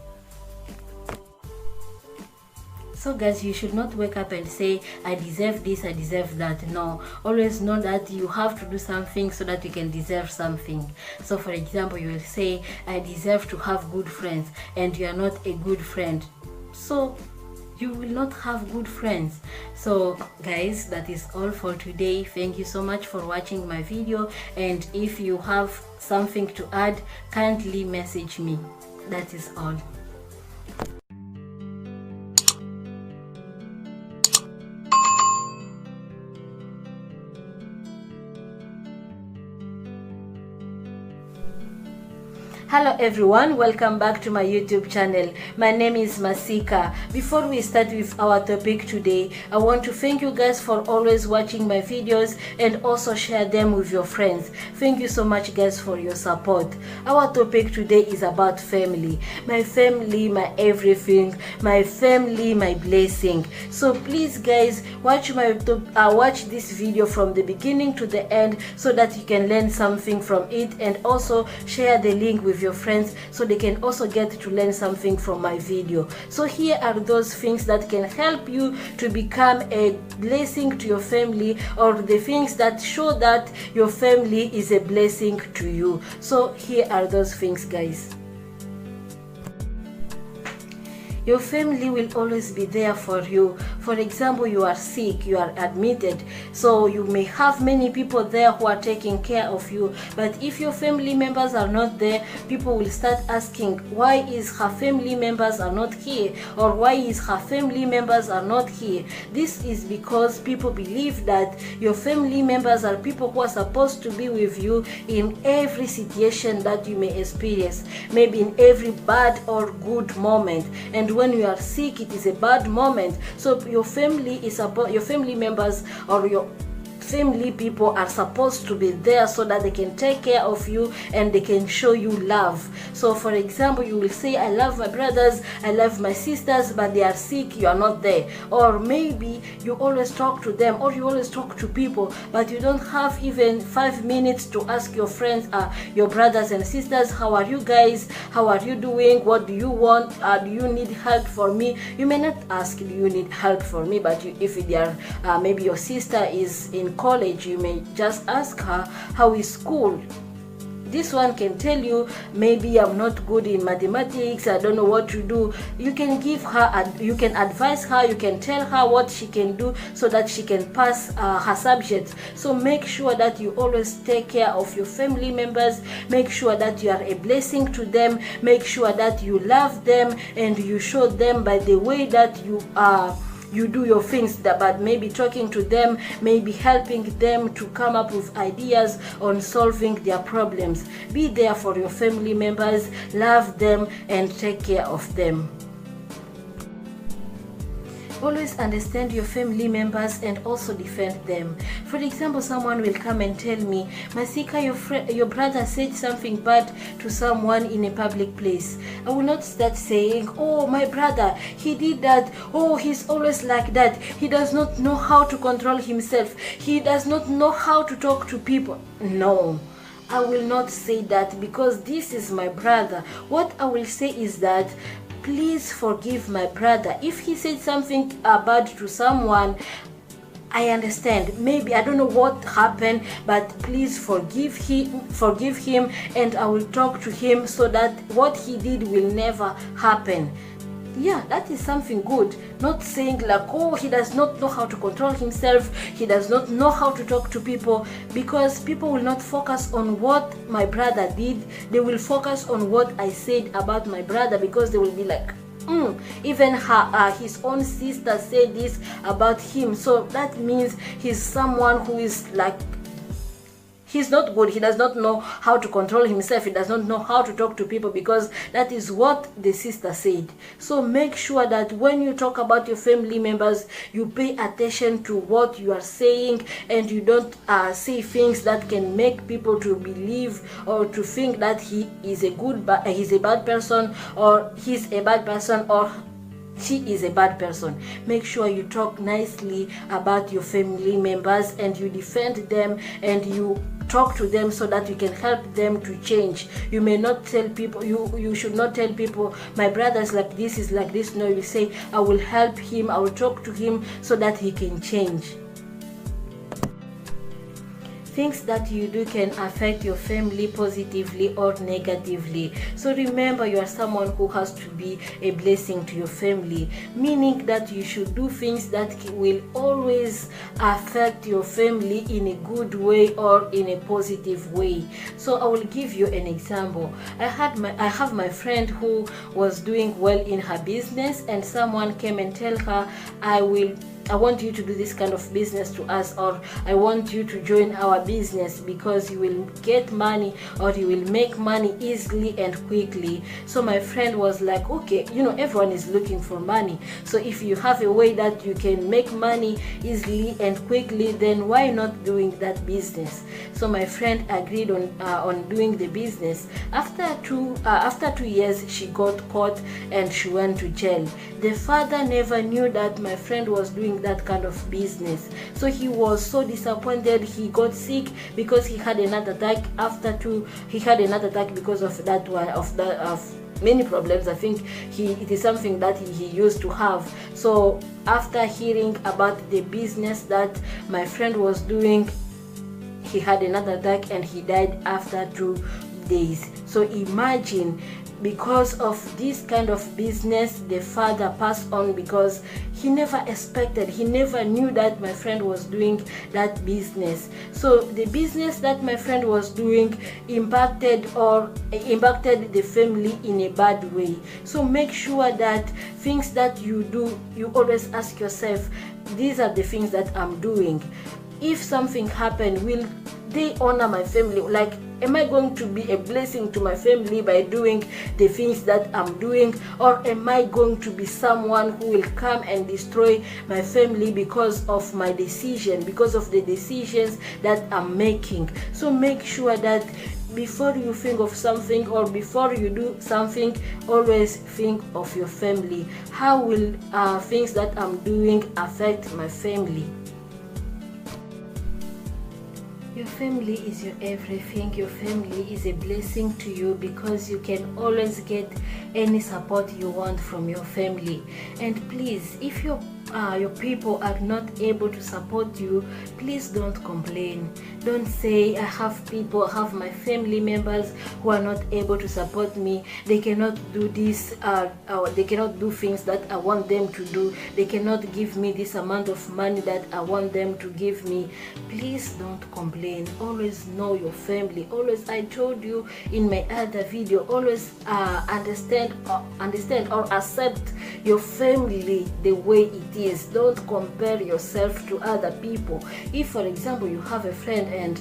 [SPEAKER 1] So guys, you should not wake up and say I deserve this, I deserve that. No, always know that you have to do something so that you can deserve something. So for example, you will say I deserve to have good friends, and you are not a good friend, so you will not have good friends. So guys, that is all for today. Thank you so much for watching my video, and if you have something to add, kindly message me. That is all. Hello everyone, welcome back to my YouTube channel. My name is Masika. Before we start with our topic today, I want to thank you guys for always watching my videos and also share them with your friends. Thank you so much guys for your support. Our topic today is about family. My family, my everything. My family, my blessing. So please guys, watch this video from the beginning to the end so that you can learn something from it, and also share the link with your friends so they can also get to learn something from my video. So here are those things that can help you to become a blessing to your family, or the things that show that your family is a blessing to you. So here are those things guys. Your family will always be there for you. For example, you are sick, you are admitted, so you may have many people there who are taking care of you. But if your family members are not there, people will start asking, why is her family members are not here, or why is her family members are not here? This is because people believe that your family members are people who are supposed to be with you in every situation that you may experience, maybe in every bad or good moment. And when you are sick, it is a bad moment. So your family members, or your family people are supposed to be there so that they can take care of you and they can show you love. So for example, you will say, I love my brothers, I love my sisters, but they are sick, you are not there. Or maybe you always talk to them, or you always talk to people, but you don't have even 5 minutes to ask your friends, your brothers and sisters, how are you guys, how are you doing, what do you want, do you need help for me? You may not ask, do you need help for me, but if they are maybe your sister is in college, you may just ask her, how is school? This one can tell you, maybe I'm not good in mathematics, I don't know what to do. You can give her, you can advise her, you can tell her what she can do so that she can pass her subjects. So make sure that you always take care of your family members. Make sure that you are a blessing to them. Make sure that you love them and you show them by the way that you do your things, but maybe talking to them, maybe helping them to come up with ideas on solving their problems. Be there for your family members, love them and take care of them. Always understand your family members and also defend them. For example, someone will come and tell me, Masika, your brother said something bad to someone in a public place. I will not start saying, oh, my brother, he did that. Oh, he's always like that. He does not know how to control himself. He does not know how to talk to people. No, I will not say that, because this is my brother. What I will say is that, please forgive my brother. If he said something bad to someone, I understand. Maybe I don't know what happened, but please forgive him, and I will talk to him so that what he did will never happen. Yeah, that is something good. Not saying like, oh, he does not know how to control himself, he does not know how to talk to people, because people will not focus on what my brother did. They will focus on what I said about my brother, because they will be like, even his own sister said this about him, so that means he's someone who is like, he's not good. He does not know how to control himself. He does not know how to talk to people, because that is what the sister said. So make sure that when you talk about your family members, you pay attention to what you are saying, and you don't say things that can make people to believe or to think that he is he's a bad person, or he's a bad person, or she is a bad person. Make sure you talk nicely about your family members, and you defend them, and you talk to them so that you can help them to change. You may not tell people, you should not tell people, my brother is like this, is like this. No, you say, I will help him, I will talk to him so that he can change. Things that you do can affect your family positively or negatively. So remember, you are someone who has to be a blessing to your family, meaning that you should do things that will always affect your family in a good way or in a positive way. So I will give you an example. I have my friend who was doing well in her business, and someone came and tell her, I want you to do this kind of business to us, or I want you to join our business because you will get money, or you will make money easily and quickly. So my friend was like, okay, everyone is looking for money. So if you have a way that you can make money easily and quickly, then why not doing that business? So my friend agreed on doing the business. After 2 years, she got caught and she went to jail. The father never knew that my friend was doing that kind of business, so he was so disappointed. He got sick because he had another attack. He had another attack because of that one, of many problems. I think it is something that he used to have. So after hearing about the business that my friend was doing, he had another attack and he died after 2 days. So imagine, because of this kind of business, the father passed on because he never expected, he never knew that my friend was doing that business. So the business that my friend was doing impacted the family in a bad way. So make sure that things that you do, you always ask yourself, these are the things that I'm doing. If something happened, will they honor my family? Like, Am I going to be a blessing to my family by doing the things that I'm doing, or am I going to be someone who will come and destroy my family because of my decision, because of the decisions that I'm making? So make sure that before you think of something or before you do something, always think of your family. How will things that I'm doing affect my family? Your family is your everything. Your family is a blessing to you because you can always get any support you want from your family. And please, if your people are not able to support you, please don't complain. Don't say, I have my family members who are not able to support me. They cannot do this, they cannot do things that I want them to do. They cannot give me this amount of money that I want them to give me. Please don't complain. Always know your family. Always, I told you in my other video, always understand or accept your family the way it is. Don't compare yourself to other people. If, for example, you have a friend and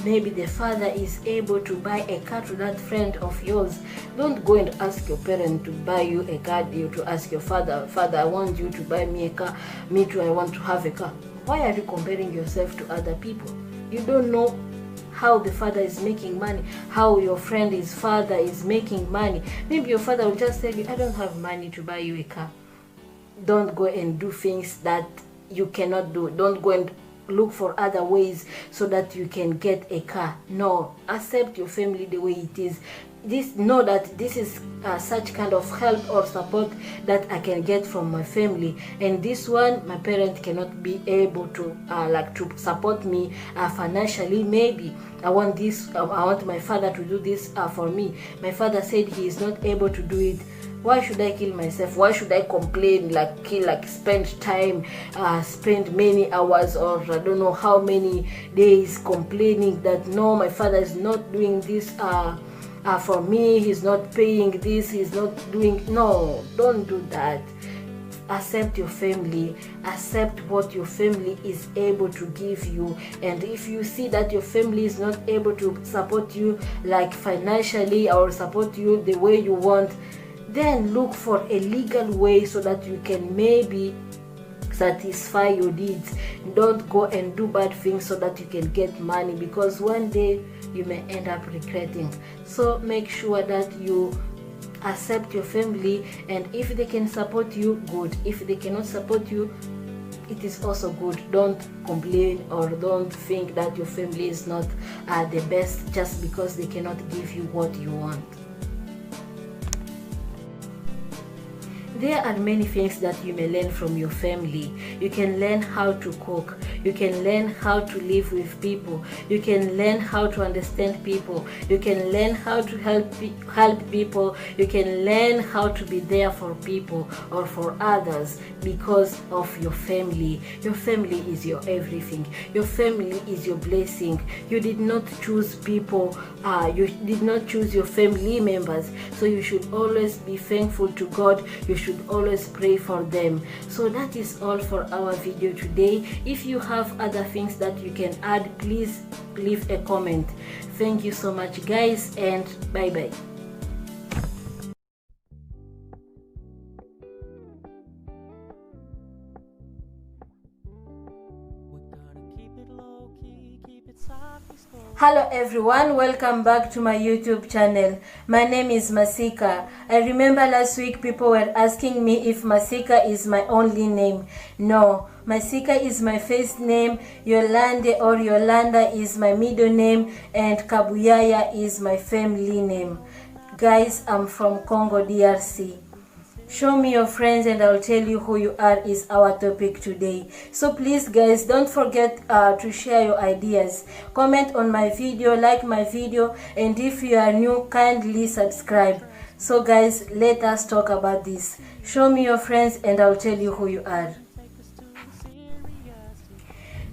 [SPEAKER 1] maybe the father is able to buy a car to that friend of yours, don't go and ask your parent to buy you a car. You to ask your father, I want you to buy me a car. Me too, I want to have a car. Why are you comparing yourself to other people? You don't know how the father is making money, how your friend's father is making money. Maybe your father will just tell you, I don't have money to buy you a car. Don't go and do things that you cannot do. Don't go and look for other ways so that you can get a car. No, accept your family the way it is. Know that this is such kind of help or support that I can get from my family, and this one my parent cannot be able to to support me financially. Maybe I want this, I want my father to do this for me. My father said he is not able to do it. Why should I kill myself? Why should I complain, spend time, spend many hours or I don't know how many days complaining that no, my father is not doing this for me, he's not paying this, he's not doing. No, don't do that. Accept your family, accept what your family is able to give you. And if you see that your family is not able to support you financially or support you the way you want, then look for a legal way so that you can maybe satisfy your needs. Don't go and do bad things so that you can get money, because one day you may end up regretting. So make sure that you accept your family, and if they can support you, good. If they cannot support you, it is also good. Don't complain or don't think that your family is not the best just because they cannot give you what you want. There are many things that you may learn from your family. You can learn how to cook. You can learn how to live with people. You can learn how to understand people. You can learn how to help people. You can learn how to be there for people or for others because of your family. Your family is your everything. Your family is your blessing. You did not choose people. You did not choose your family members. So you should always be thankful to God. You should always pray for them. So that is all for our video today. If you have other things that you can add, please leave a comment. Thank you so much, guys, and bye bye. Hello everyone, welcome back to my YouTube channel. My name is Masika. I remember last week people were asking me if Masika is my only name. No, Masika is my first name, Yolande or Yolanda is my middle name, and Kabuyaya is my family name. Guys, I'm from Congo, DRC. Show me your friends and I'll tell you who you are is our topic today. So please guys, don't forget to share your ideas. Comment on my video, like my video, and if you are new, kindly subscribe. So guys, let us talk about this. Show me your friends and I'll tell you who you are.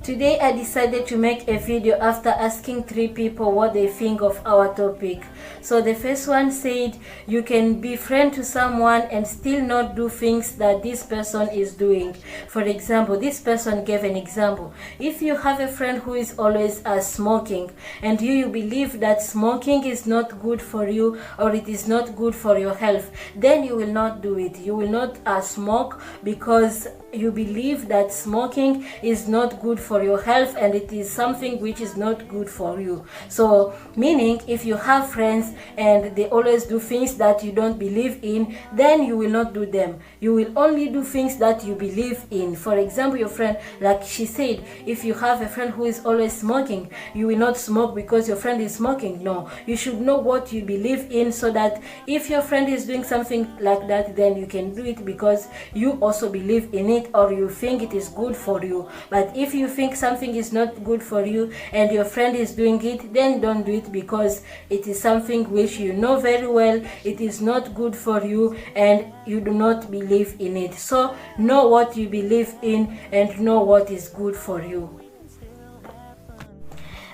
[SPEAKER 1] Today I decided to make a video after asking 3 people what they think of our topic. So the first one said, you can be friend to someone and still not do things that this person is doing. For example, this person gave an example. If you have a friend who is always smoking, and you believe that smoking is not good for you or it is not good for your health, then you will not do it. You will not smoke because you believe that smoking is not good for your health and it is something which is not good for you. So meaning, if you have friends and they always do things that you don't believe in, then you will not do them. You will only do things that you believe in. For example, your friend, like she said, if you have a friend who is always smoking, you will not smoke because your friend is smoking. No, you should know what you believe in, so that if your friend is doing something like that, then you can do it because you also believe in it, or you think it is good for you. But if you think something is not good for you and your friend is doing it, then don't do it because it is something which you know very well it is not good for you and you do not believe in it. So know what you believe in and know what is good for you.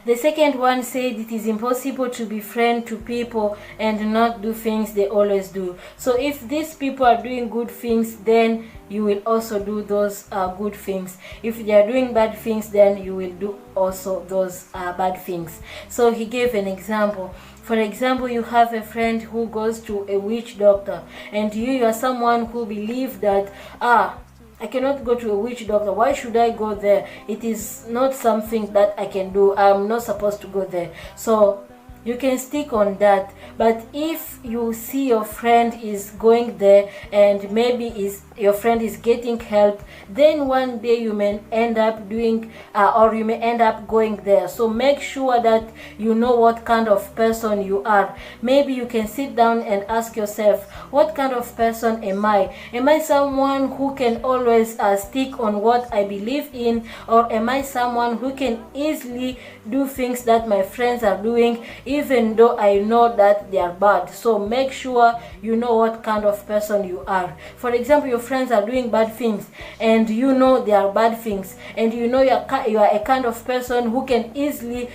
[SPEAKER 1] The second one said it is impossible to be friend to people and not do things they always do. So if these people are doing good things, then you will also do those good things. If they are doing bad things, then you will do also those bad things. So he gave an example. For example, you have a friend who goes to a witch doctor, and you are someone who believes that I cannot go to a witch doctor. Why should I go there? It is not something that I can do. I'm not supposed to go there. So you can stick on that. But if you see your friend is going there and maybe your friend is getting help, then one day you may end up doing or you may end up going there. So make sure that you know what kind of person you are. Maybe you can sit down and ask yourself, what kind of person am I? Am I someone who can always stick on what I believe in, or am I someone who can easily do things that my friends are doing even though I know that they are bad? So make sure you know what kind of person you are. For example, your friends are doing bad things and you know they are bad things, and you know you are a kind of person who can easily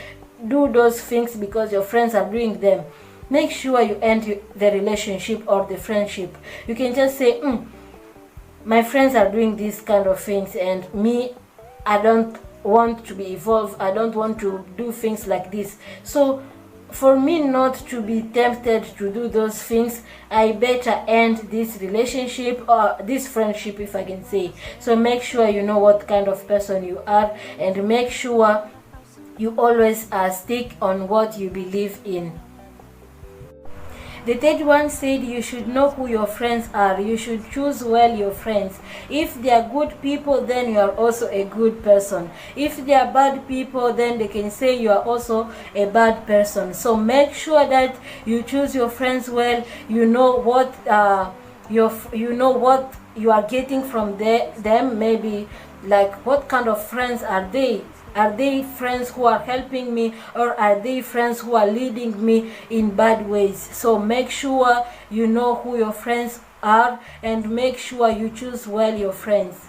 [SPEAKER 1] do those things because your friends are doing them. Make sure you end the relationship or the friendship. You can just say, my friends are doing these kind of things and me, I don't want to be involved. I don't want to do things like this. So for me not to be tempted to do those things, I better end this relationship or this friendship, if I can say. So make sure you know what kind of person you are, and make sure you always stick on what you believe in. The third one said you should know who your friends are. You should choose well your friends. If they are good people, then you are also a good person. If they are bad people, then they can say you are also a bad person. So make sure that you choose your friends well. You know what what you are getting from them. Maybe like, what kind of friends are they? Are they friends who are helping me, or are they friends who are leading me in bad ways? So make sure you know who your friends are and make sure you choose well your friends.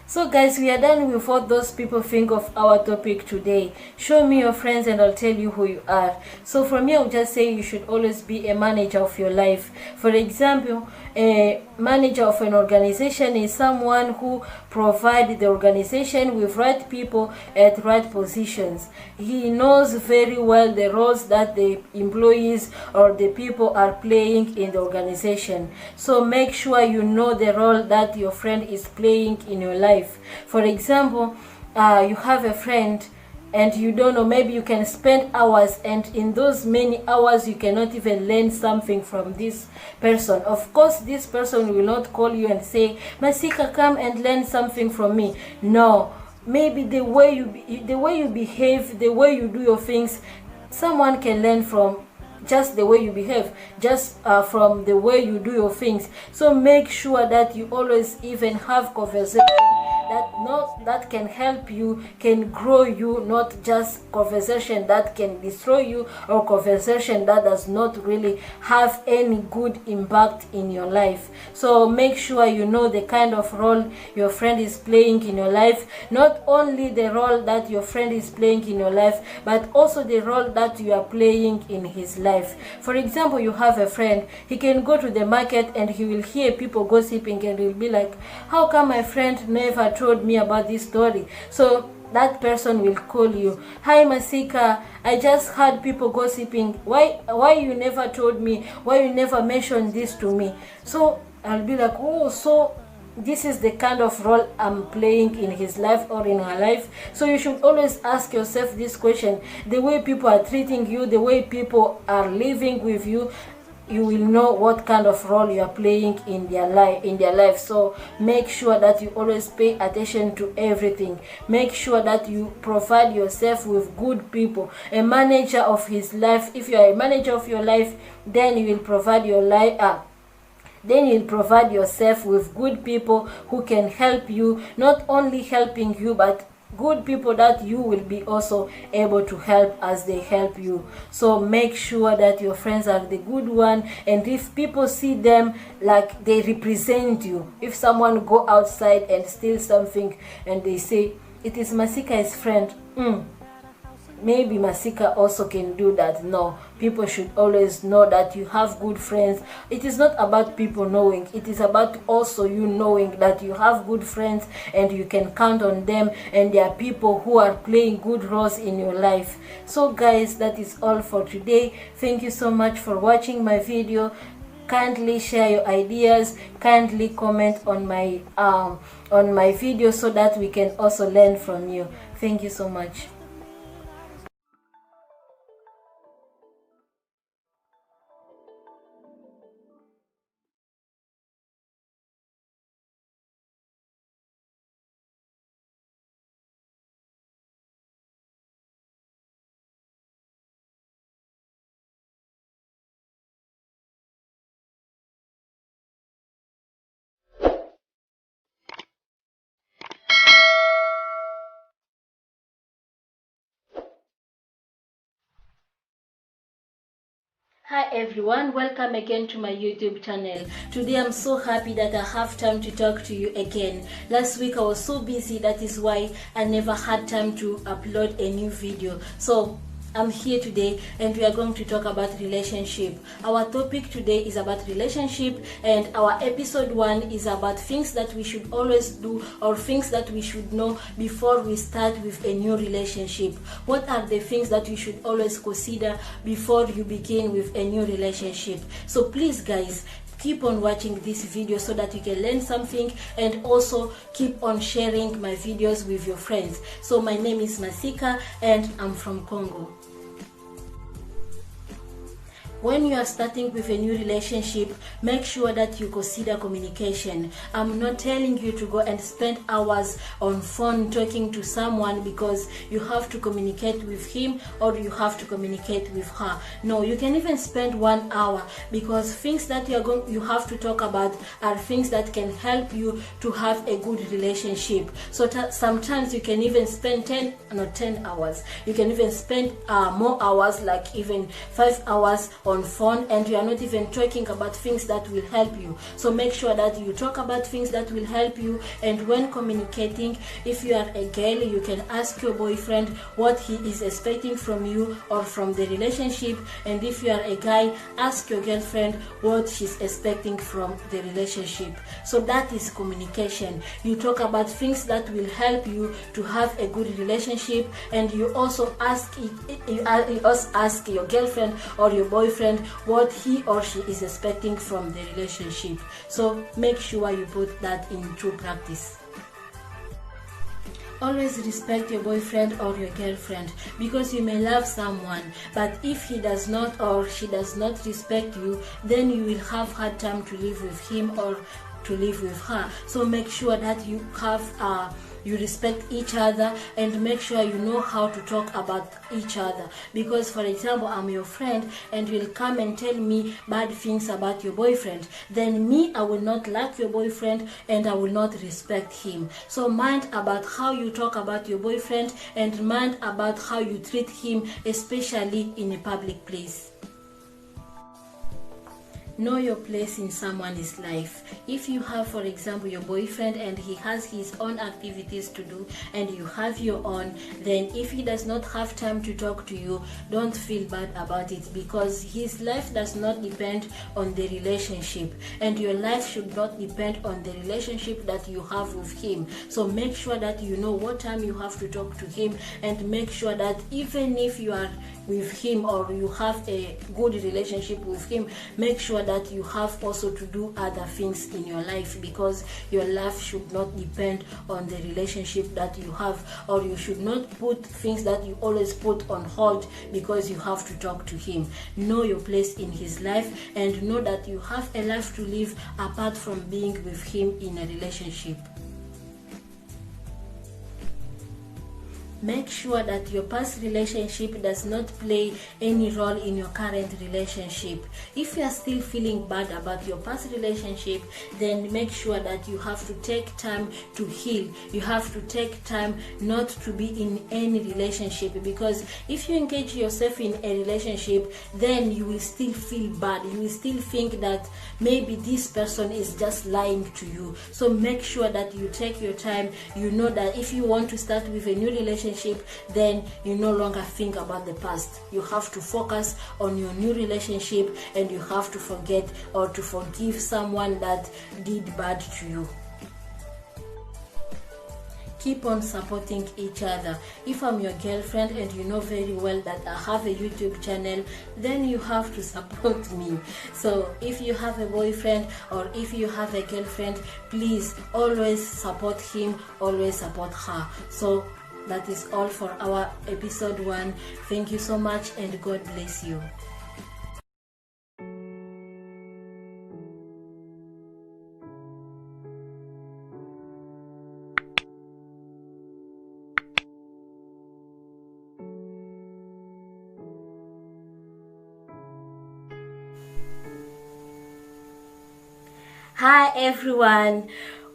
[SPEAKER 1] So guys, we are done with what those people think of our topic today. Show me your friends and I'll tell you who you are. So for me, I would just say you should always be a manager of your life. For example, a manager of an organization is someone who provides the organization with right people at right positions. He knows very well the roles that the employees or the people are playing in the organization. So make sure you know the role that your friend is playing in your life. For example, you have a friend and you don't know, maybe you can spend hours, and in those many hours you cannot even learn something from this person. Of course, this person will not call you and say, Masika, come and learn something from me. No, maybe the way you behave, the way you do your things, someone can learn from just the way you behave, just from the way you do your things. So make sure that you always even have conversation that can help you, can grow you, not just conversation that can destroy you, or conversation that does not really have any good impact in your life. So make sure you know the kind of role your friend is playing in your life, not only the role that your friend is playing in your life, but also the role that you are playing in his life. For example, you have a friend, he can go to the market and he will hear people gossiping and he'll be like, how come my friend never told me about this story? So that person will call you, hi Masika, I just heard people gossiping, why you never told me, why you never mentioned this to me? So I'll be like, oh, so this is the kind of role I'm playing in his life or in her life. So you should always ask yourself this question. The way people are treating you, the way people are living with you, you will know what kind of role you are playing in their life. So make sure that you always pay attention to everything. Make sure that you provide yourself with good people, a manager of his life. If you are a manager of your life, then you will provide your life then you'll provide yourself with good people who can help you, not only helping you, but good people that you will be also able to help as they help you. So make sure that your friends are the good one, and if people see them like they represent you, if someone go outside and steal something and they say it is Masika's friend, maybe Masika also can do that. No, people should always know that you have good friends. It is not about people knowing, it is about also you knowing that you have good friends and you can count on them, and there are people who are playing good roles in your life. So guys, that is all for today. Thank you so much for watching my video. Kindly share your ideas, kindly comment on my video so that we can also learn from you. Thank you so much. Hi everyone, welcome again to my YouTube channel. Today I'm so happy that I have time to talk to you again. Last week I was so busy, that is why I never had time to upload a new video. So I'm here today and we are going to talk about relationship. Our topic today is about relationship, and our episode 1 is about things that we should always do or things that we should know before we start with a new relationship. What are the things that you should always consider before you begin with a new relationship? So please guys, keep on watching this video so that you can learn something, and also keep on sharing my videos with your friends. So my name is Masika and I'm from Congo. When you are starting with a new relationship, make sure that you consider communication. I'm not telling you to go and spend hours on phone talking to someone because you have to communicate with him or you have to communicate with her. No, you can even spend 1 hour, because things that you have to talk about are things that can help you to have a good relationship. So sometimes you can even spend 10 hours. You can even spend more hours, like even 5 hours on phone, and you are not even talking about things that will help you. So make sure that you talk about things that will help you. And when communicating, if you are a girl, you can ask your boyfriend what he is expecting from you or from the relationship, and if you are a guy, ask your girlfriend what she's expecting from the relationship. So that is communication. You talk about things that will help you to have a good relationship, and you also ask your girlfriend or your boyfriend what he or she is expecting from the relationship. So make sure you put that into practice. Always respect your boyfriend or your girlfriend, because you may love someone, but if he does not or she does not respect you, then you will have hard time to live with him or to live with her. So make sure that you have you respect each other, and make sure you know how to talk about each other. Because for example, I'm your friend and you'll come and tell me bad things about your boyfriend, then me, I will not like your boyfriend and I will not respect him. So mind about how you talk about your boyfriend, and mind about how you treat him, especially in a public place. Know your place in someone's life. If you have, for example, your boyfriend and he has his own activities to do and you have your own, then if he does not have time to talk to you, don't feel bad about it, because his life does not depend on the relationship, and your life should not depend on the relationship that you have with him. So make sure that you know what time you have to talk to him, and make sure that even if you are with him or you have a good relationship with him, make sure that you have also to do other things in your life, because your life should not depend on the relationship that you have, or you should not put things that you always put on hold because you have to talk to him. Know your place in his life, and know that you have a life to live apart from being with him in a relationship. Make sure that your past relationship does not play any role in your current relationship. If you are still feeling bad about your past relationship, then make sure that you have to take time to heal. You have to take time not to be in any relationship, because if you engage yourself in a relationship, then you will still feel bad. You will still think that maybe this person is just lying to you. So make sure that you take your time. You know that if you want to start with a new relationship, then you no longer think about the past. You have to focus on your new relationship, and you have to forget or to forgive someone that did bad to you. Keep on supporting each other. If I'm your girlfriend and you know very well that I have a YouTube channel, then you have to support me. So if you have a boyfriend or if you have a girlfriend, please always support him, always support her. So that is all for our episode 1. Thank you so much, and God bless you. Hi everyone,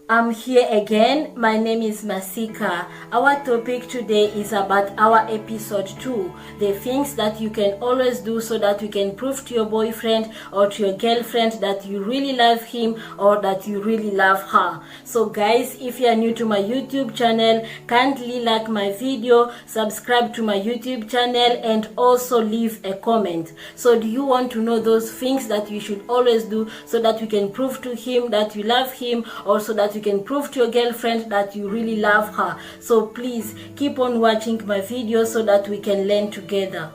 [SPEAKER 1] I'm here again. My name is Masika. Our topic today is about our episode 2, the things that you can always do so that you can prove to your boyfriend or to your girlfriend that you really love him or that you really love her. So guys, if you are new to my YouTube channel, kindly like my video, subscribe to my YouTube channel, and also leave a comment. So do you want to know those things that you should always do so that you can prove to him that you love him, or so that you can prove to your girlfriend that you really love her? So please keep on watching my videos so that we can learn together.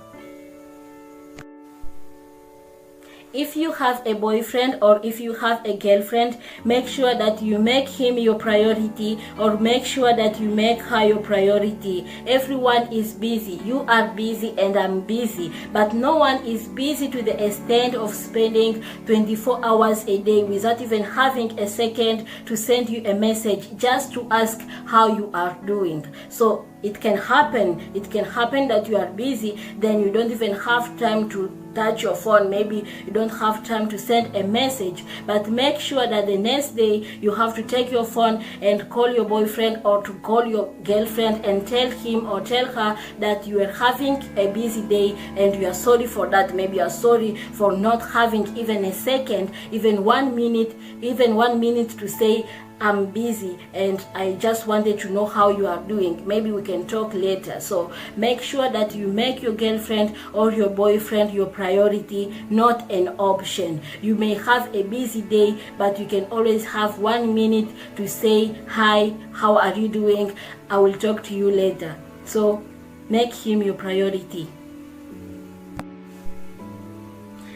[SPEAKER 1] If you have a boyfriend or if you have a girlfriend, make sure that you make him your priority, or make sure that you make her your priority. Everyone is busy. You are busy and I'm busy, but no one is busy to the extent of spending 24 hours a day without even having a second to send you a message just to ask how you are doing. So it can happen that you are busy, then you don't even have time to touch your phone. Maybe you don't have time to send a message, but make sure that the next day you have to take your phone and call your boyfriend or to call your girlfriend and tell him or tell her that you are having a busy day and you are sorry for that. Maybe you are sorry for not having even a second, even 1 minute to say, I'm busy and I just wanted to know how you are doing. Maybe we can talk later. So make sure that you make your girlfriend or your boyfriend your priority, not an option. You may have a busy day, but you can always have 1 minute to say, hi, how are you doing? I will talk to you later. So make him your priority.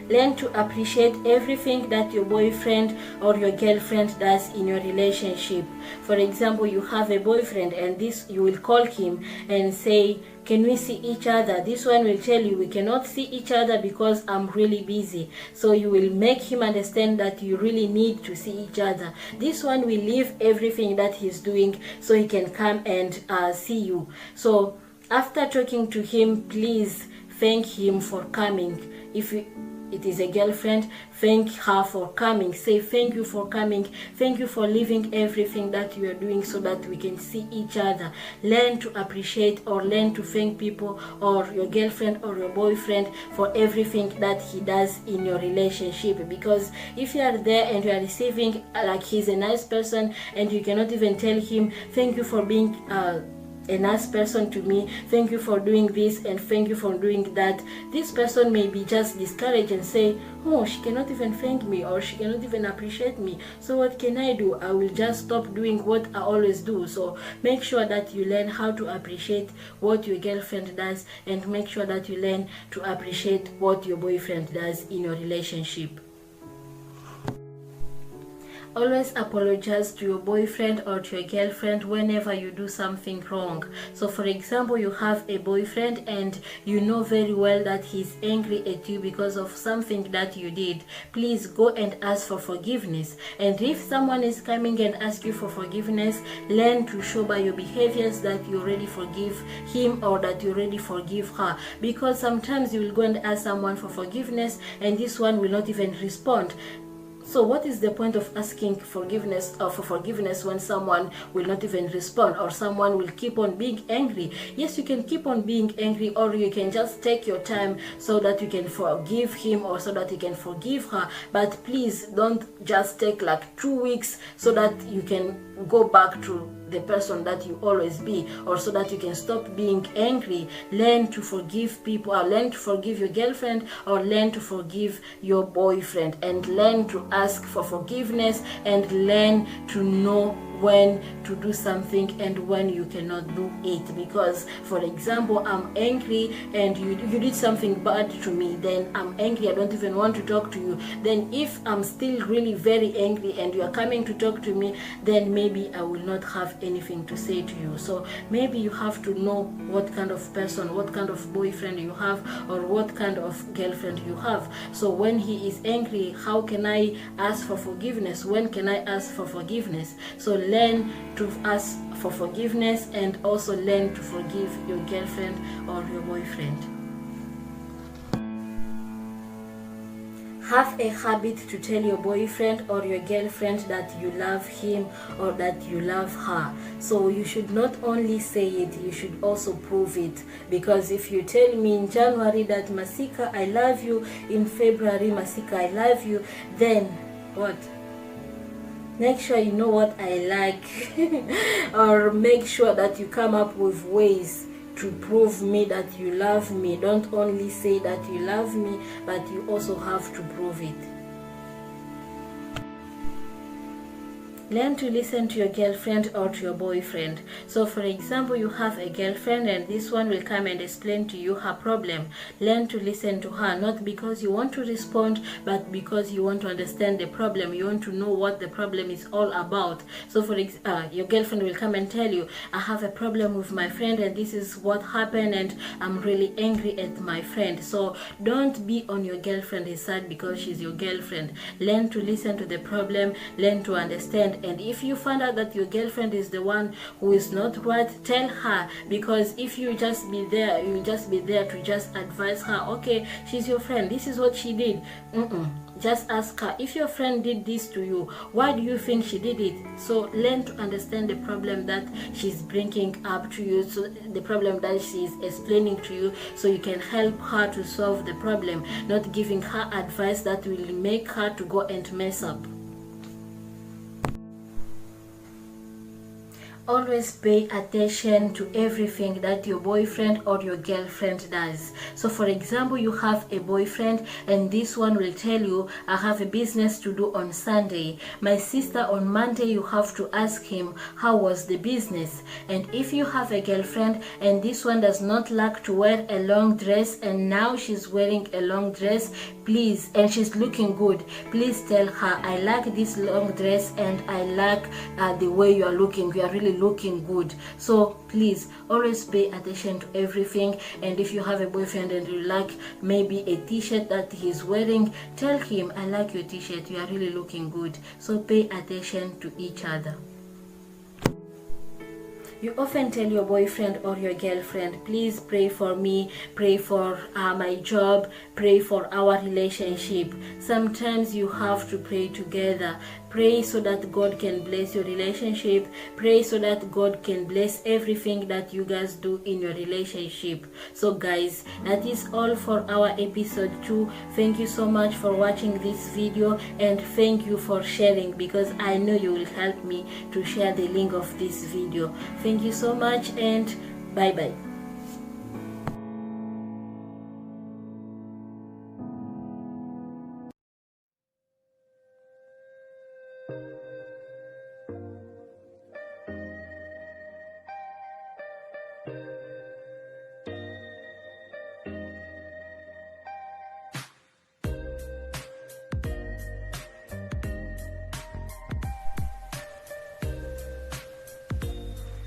[SPEAKER 1] Learn to appreciate everything that your boyfriend or your girlfriend does in your relationship. For example, you have a boyfriend and you will call him and say, can we see each other? This one will tell you, we cannot see each other because I'm really busy. So you will make him understand that you really need to see each other. This one will leave everything that he's doing so he can come and see you. So after talking to him, please thank him for coming. If it is a girlfriend, thank her for coming. Say thank you for coming, thank you for leaving everything that you are doing so that we can see each other. Learn to appreciate or learn to thank people or your girlfriend or your boyfriend for everything that he does in your relationship. Because if you are there and you are receiving like he's a nice person and you cannot even tell him thank you for being a nice person to me, thank you for doing this and thank you for doing that, this person may be just discouraged and say, oh, she cannot even thank me or she cannot even appreciate me, so what can I do? I will just stop doing what I always do. So make sure that you learn how to appreciate what your girlfriend does, and make sure that you learn to appreciate what your boyfriend does in your relationship. Always apologize to your boyfriend or to your girlfriend whenever you do something wrong. So for example, you have a boyfriend and you know very well that he's angry at you because of something that you did. Please go and ask for forgiveness. And if someone is coming and ask you for forgiveness, learn to show by your behaviors that you already forgive him or that you already forgive her. Because sometimes you will go and ask someone for forgiveness and this one will not even respond. So what is the point of asking forgiveness or for forgiveness when someone will not even respond, or someone will keep on being angry? Yes, you can keep on being angry, or you can just take your time so that you can forgive him or so that you can forgive her. But please don't just take like 2 weeks so that you can go back to the person that you always be, or so that you can stop being angry. Learn to forgive people, or learn to forgive your girlfriend, or learn to forgive your boyfriend, and learn to ask for forgiveness, and learn to know when to do something and when you cannot do it. Because for example, I'm angry and you did something bad to me, then I'm angry, I don't even want to talk to you. Then if I'm still really very angry and you are coming to talk to me, then maybe I will not have anything to say to you. So maybe you have to know what kind of person, what kind of boyfriend you have, or what kind of girlfriend you have. So when he is angry, how can I ask for forgiveness? When can I ask for forgiveness? So learn to ask for forgiveness, and also learn to forgive your girlfriend or your boyfriend. Have a habit to tell your boyfriend or your girlfriend that you love him or that you love her. So you should not only say it, you should also prove it. Because if you tell me in January that Masika, I love you, in February, Masika, I love you, then what? Make sure you know what I like or make sure that you come up with ways to prove me that you love me. Don't only say that you love me, but you also have to prove it. Learn to listen to your girlfriend or to your boyfriend. So for example, you have a girlfriend and this one will come and explain to you her problem. Learn to listen to her, not because you want to respond, but because you want to understand the problem. You want to know what the problem is all about. So for your girlfriend will come and tell you, I have a problem with my friend and this is what happened and I'm really angry at my friend. So don't be on your girlfriend's side because she's your girlfriend. Learn to listen to the problem, learn to understand. And if you find out that your girlfriend is the one who is not right, tell her. Because if you just be there, you just be there to just advise her, okay, she's your friend, this is what she did. Just ask her, if your friend did this to you, why do you think she did it? So learn to understand the problem that she's bringing up to you, so the problem that she's explaining to you, so you can help her to solve the problem, not giving her advice that will make her to go and mess up. Always pay attention to everything that your boyfriend or your girlfriend does. So for example, you have a boyfriend and this one will tell you, I have a business to do on Sunday. My sister, on Monday you have to ask him, how was the business? And if you have a girlfriend and this one does not like to wear a long dress and now she's wearing a long dress, please, and she's looking good, please tell her, I like this long dress and I like the way you are looking. You are really looking good. So please always pay attention to everything. And if you have a boyfriend and you like maybe a t-shirt that he's wearing, tell him, I like your t-shirt, you are really looking good. So pay attention to each other. You often tell your boyfriend or your girlfriend, please pray for me, pray for my job, pray for our relationship. Sometimes you have to pray together. Pray so that God can bless your relationship. Pray so that God can bless everything that you guys do in your relationship. So guys, that is all for our episode 2. Thank you so much for watching this video, and thank you for sharing, because I know you will help me to share the link of this video. Thank you so much, and bye bye.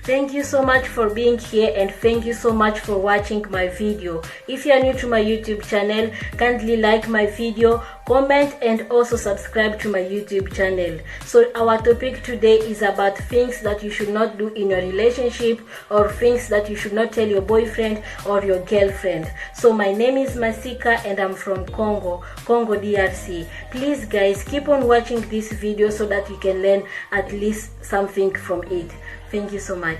[SPEAKER 1] Thank you so much for being here, and thank you so much for watching my video. If you are new to my YouTube channel, kindly like my video, comment, and also subscribe to my YouTube channel. So our topic today is about things that you should not do in your relationship, or things that you should not tell your boyfriend or your girlfriend. So my name is Masika and I'm from Congo DRC. Please guys, keep on watching this video so that you can learn at least something from it. Thank you so much.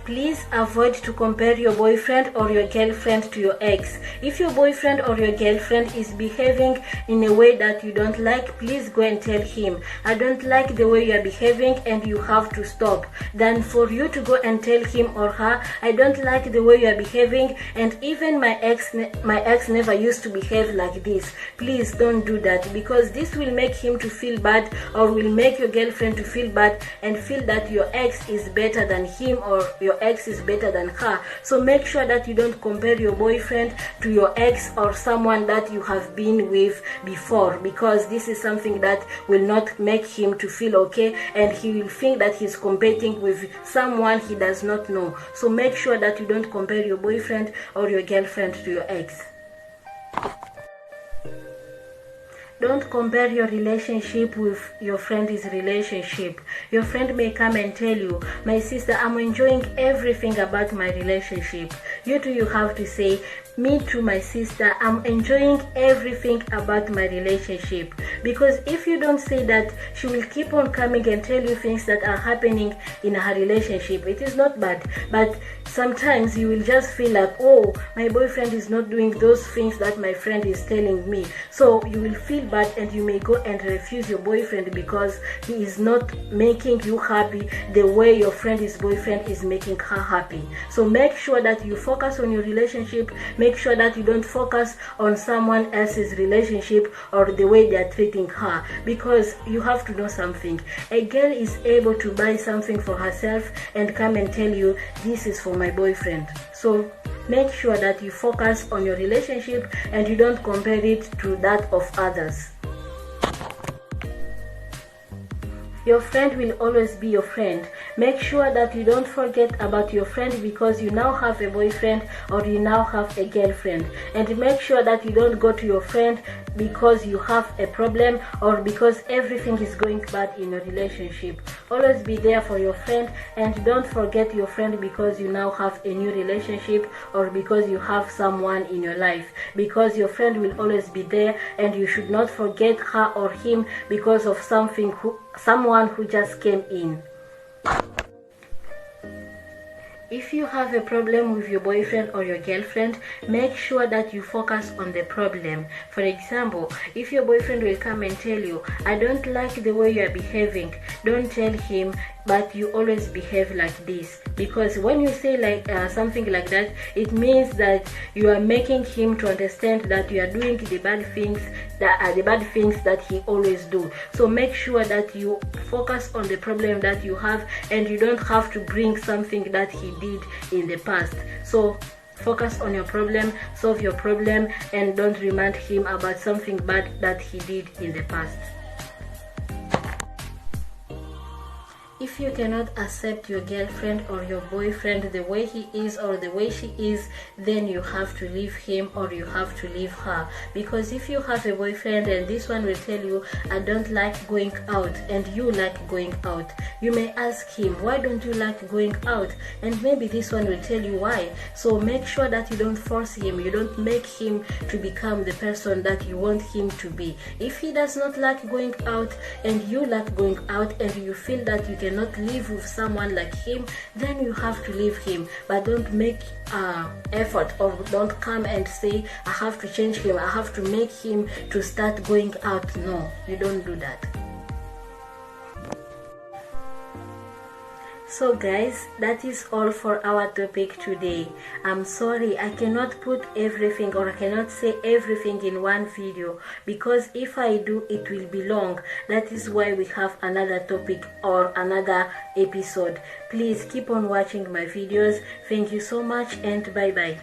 [SPEAKER 1] Please avoid to compare your boyfriend or your girlfriend to your ex. If your boyfriend or your girlfriend is behaving in a way that you don't like, please go and tell him, I don't like the way you are behaving and you have to stop. Then for you to go and tell him or her, I don't like the way you are behaving, and even my ex never used to behave like this. Please don't do that, because this will make him to feel bad, or will make your girlfriend to feel bad and feel that your ex is better than him or your ex is better than her. So make sure that you don't compare your boyfriend to your ex or someone that you have been with before, because this is something that will not make him to feel okay, and he will think that he's competing with someone he does not know. So make sure that you don't compare your boyfriend or your girlfriend to your ex. Don't compare your relationship with your friend's relationship. Your friend may come and tell you, my sister, I'm enjoying everything about my relationship. You too, you have to say, me too, my sister, I'm enjoying everything about my relationship. Because if you don't say that, she will keep on coming and tell you things that are happening in her relationship. It is not bad, but sometimes you will just feel like, oh, my boyfriend is not doing those things that my friend is telling me. So you will feel bad, and you may go and refuse your boyfriend because he is not making you happy the way your friend's boyfriend is making her happy. So make sure that you focus on your relationship. Make sure that you don't focus on someone else's relationship or the way they are treating her, because you have to know something. A girl is able to buy something for herself and come and tell you, this is for my boyfriend. So make sure that you focus on your relationship and you don't compare it to that of others. Your friend will always be your friend. Make sure that you don't forget about your friend because you now have a boyfriend or you now have a girlfriend. And make sure that you don't go to your friend because you have a problem or because everything is going bad in your relationship. Always be there for your friend, and don't forget your friend because you now have a new relationship or because you have someone in your life. Because your friend will always be there, and you should not forget her or him because of someone who just came in. If you have a problem with your boyfriend or your girlfriend, make sure that you focus on the problem. For example, if your boyfriend will come and tell you, I don't like the way you are behaving, don't tell him, but you always behave like this. Because when you say something like that, it means that you are making him to understand that you are doing the bad things that he always do. So make sure that you focus on the problem that you have, and you don't have to bring something that he did in the past. So focus on your problem, solve your problem, and don't remind him about something bad that he did in the past. If you cannot accept your girlfriend or your boyfriend the way he is or the way she is, then you have to leave him or you have to leave her. Because if you have a boyfriend and this one will tell you, I don't like going out, and you like going out, you may ask him, why don't you like going out? And maybe this one will tell you why. So make sure that you don't force him, you don't make him to become the person that you want him to be. If he does not like going out and you like going out and you feel that you cannot live with someone like him, then you have to leave him. But don't make effort, or don't come and say, I have to change him, I have to make him to start going out. No, you don't do that. So guys, that is all for our topic today. I'm sorry I cannot put everything, or I cannot say everything in one video, because if I do, it will be long. That is why we have another topic or another episode. Please keep on watching my videos. Thank you so much, and bye bye.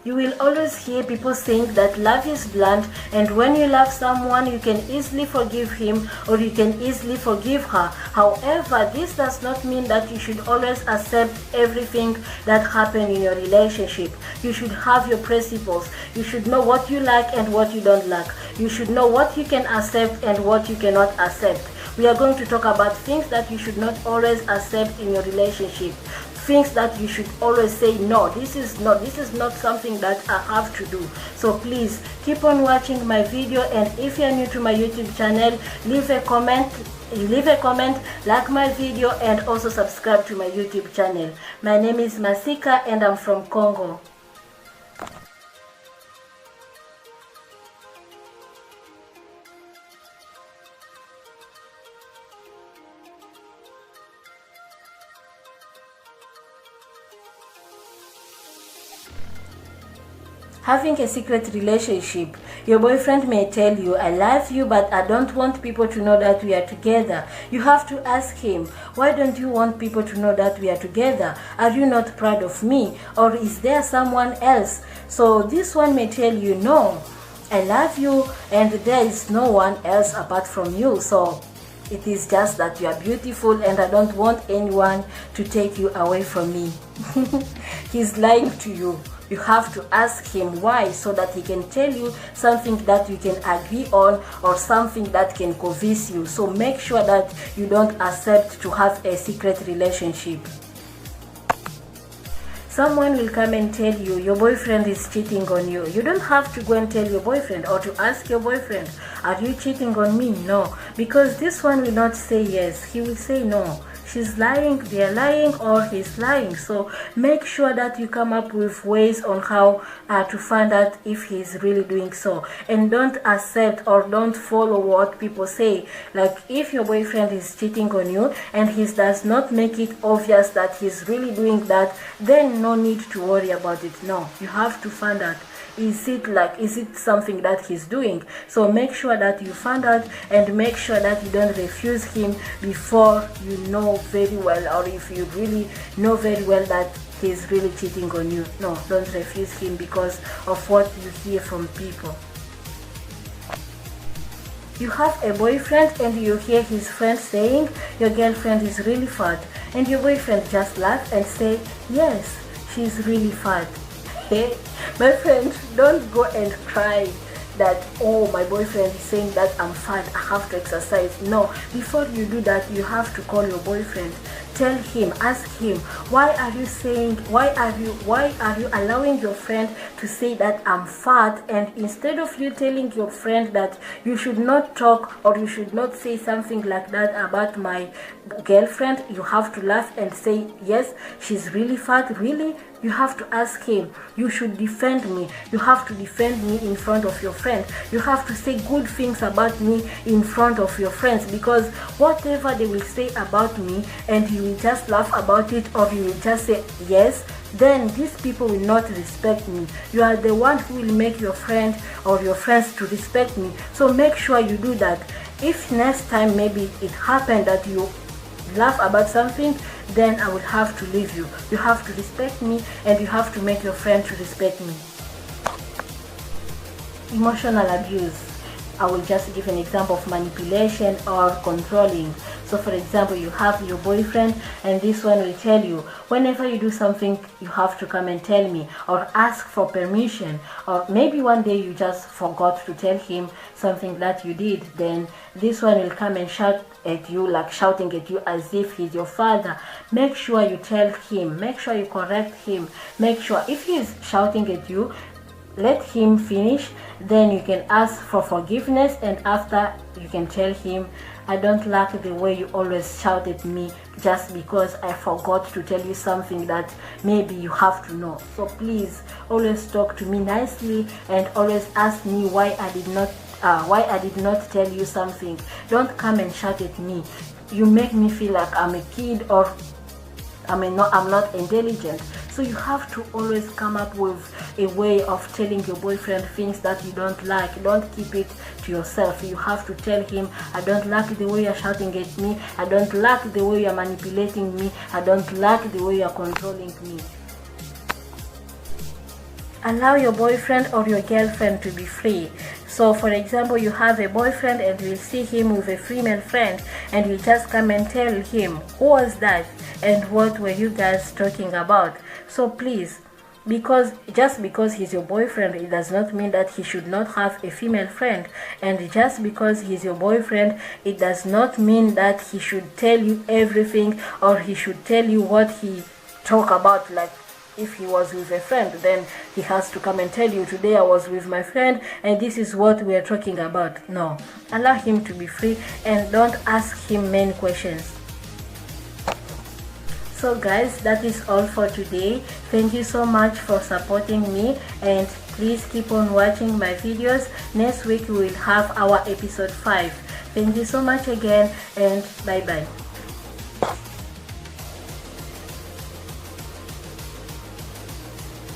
[SPEAKER 1] You will always hear people saying that love is blind, and when you love someone, you can easily forgive him or you can easily forgive her. However, this does not mean that you should always accept everything that happened in your relationship. You should have your principles. You should know what you like and what you don't like. You should know what you can accept and what you cannot accept. We are going to talk about things that you should not always accept in your relationship. Things that you should always say, no, this is not something that I have to do. So please keep on watching my video, and if you are new to my YouTube channel, leave a comment, like my video, and also subscribe to my YouTube channel. My name is Masika and I'm from Congo. Having a secret relationship. Your boyfriend may tell you, I love you, but I don't want people to know that we are together. You have to ask him, why don't you want people to know that we are together? Are you not proud of me? Or is there someone else? So this one may tell you, no, I love you and there is no one else apart from you. So it is just that you are beautiful and I don't want anyone to take you away from me. He's lying to you. You have to ask him why, so that he can tell you something that you can agree on or something that can convince you. So make sure that you don't accept to have a secret relationship. Someone will come and tell you your boyfriend is cheating on you. You don't have to go and tell your boyfriend or to ask your boyfriend, are you cheating on me? No, because this one will not say yes. He will say no. She's lying, they're lying, or he's lying. So make sure that you come up with ways on how to find out if he's really doing so. And don't accept or don't follow what people say. Like if your boyfriend is cheating on you and he does not make it obvious that he's really doing that, then no need to worry about it. No, you have to find out. Is it something that he's doing? So make sure that you find out, and make sure that you don't refuse him before you know very well, or if you really know very well that he's really cheating on you. No, don't refuse him because of what you hear from people. You have a boyfriend and you hear his friend saying your girlfriend is really fat, and your boyfriend just laughs and say, yes, she's really fat. Hey, my friend, don't go and cry that, oh, my boyfriend is saying that I'm fat, I have to exercise. No, before you do that, you have to call your boyfriend. Tell him, ask him, why are you allowing your friend to say that I'm fat? And instead of you telling your friend that you should not talk or you should not say something like that about my girlfriend, you have to laugh and say, yes, she's really fat. Really? You have to ask him, you should defend me. You have to defend me in front of your friend. You have to say good things about me in front of your friends, because whatever they will say about me and you will just laugh about it, or you will just say, yes, then these people will not respect me. You are the one who will make your friend or your friends to respect me. So make sure you do that. If next time maybe it happened that you laugh about something, then I will have to leave you. You have to respect me, and you have to make your friend to respect me. Emotional abuse. I will just give an example of manipulation or controlling. So for example, you have your boyfriend, and this one will tell you, whenever you do something, you have to come and tell me, or ask for permission. Or maybe one day you just forgot to tell him something that you did, then this one will come and shout at you, like shouting at you as if he's your father. Make sure you tell him, make sure you correct him, make sure if he is shouting at you, let him finish, then you can ask for forgiveness, and after you can tell him, I don't like the way you always shout at me just because I forgot to tell you something that maybe you have to know. So please always talk to me nicely, and always ask me why I did not tell you something. Don't come and shout at me. You make me feel like I'm a kid, or I'm not intelligent. So you have to always come up with a way of telling your boyfriend things that you don't like. Don't keep it to yourself. You have to tell him, I don't like the way you're shouting at me. I don't like the way you're manipulating me. I don't like the way you're controlling me. Allow your boyfriend or your girlfriend to be free. So for example, you have a boyfriend and you see him with a female friend, and you just come and tell him, who was that and what were you guys talking about? So please, just because he's your boyfriend, it does not mean that he should not have a female friend. And just because he's your boyfriend, it does not mean that he should tell you everything, or he should tell you what he talk about. Like if he was with a friend, then he has to come and tell you, today I was with my friend and this is what we are talking about. No, allow him to be free, and don't ask him many questions. So guys, that is all for today. Thank you so much for supporting me, and please keep on watching my videos. Next week we will have our episode 5. Thank you so much again, and bye bye.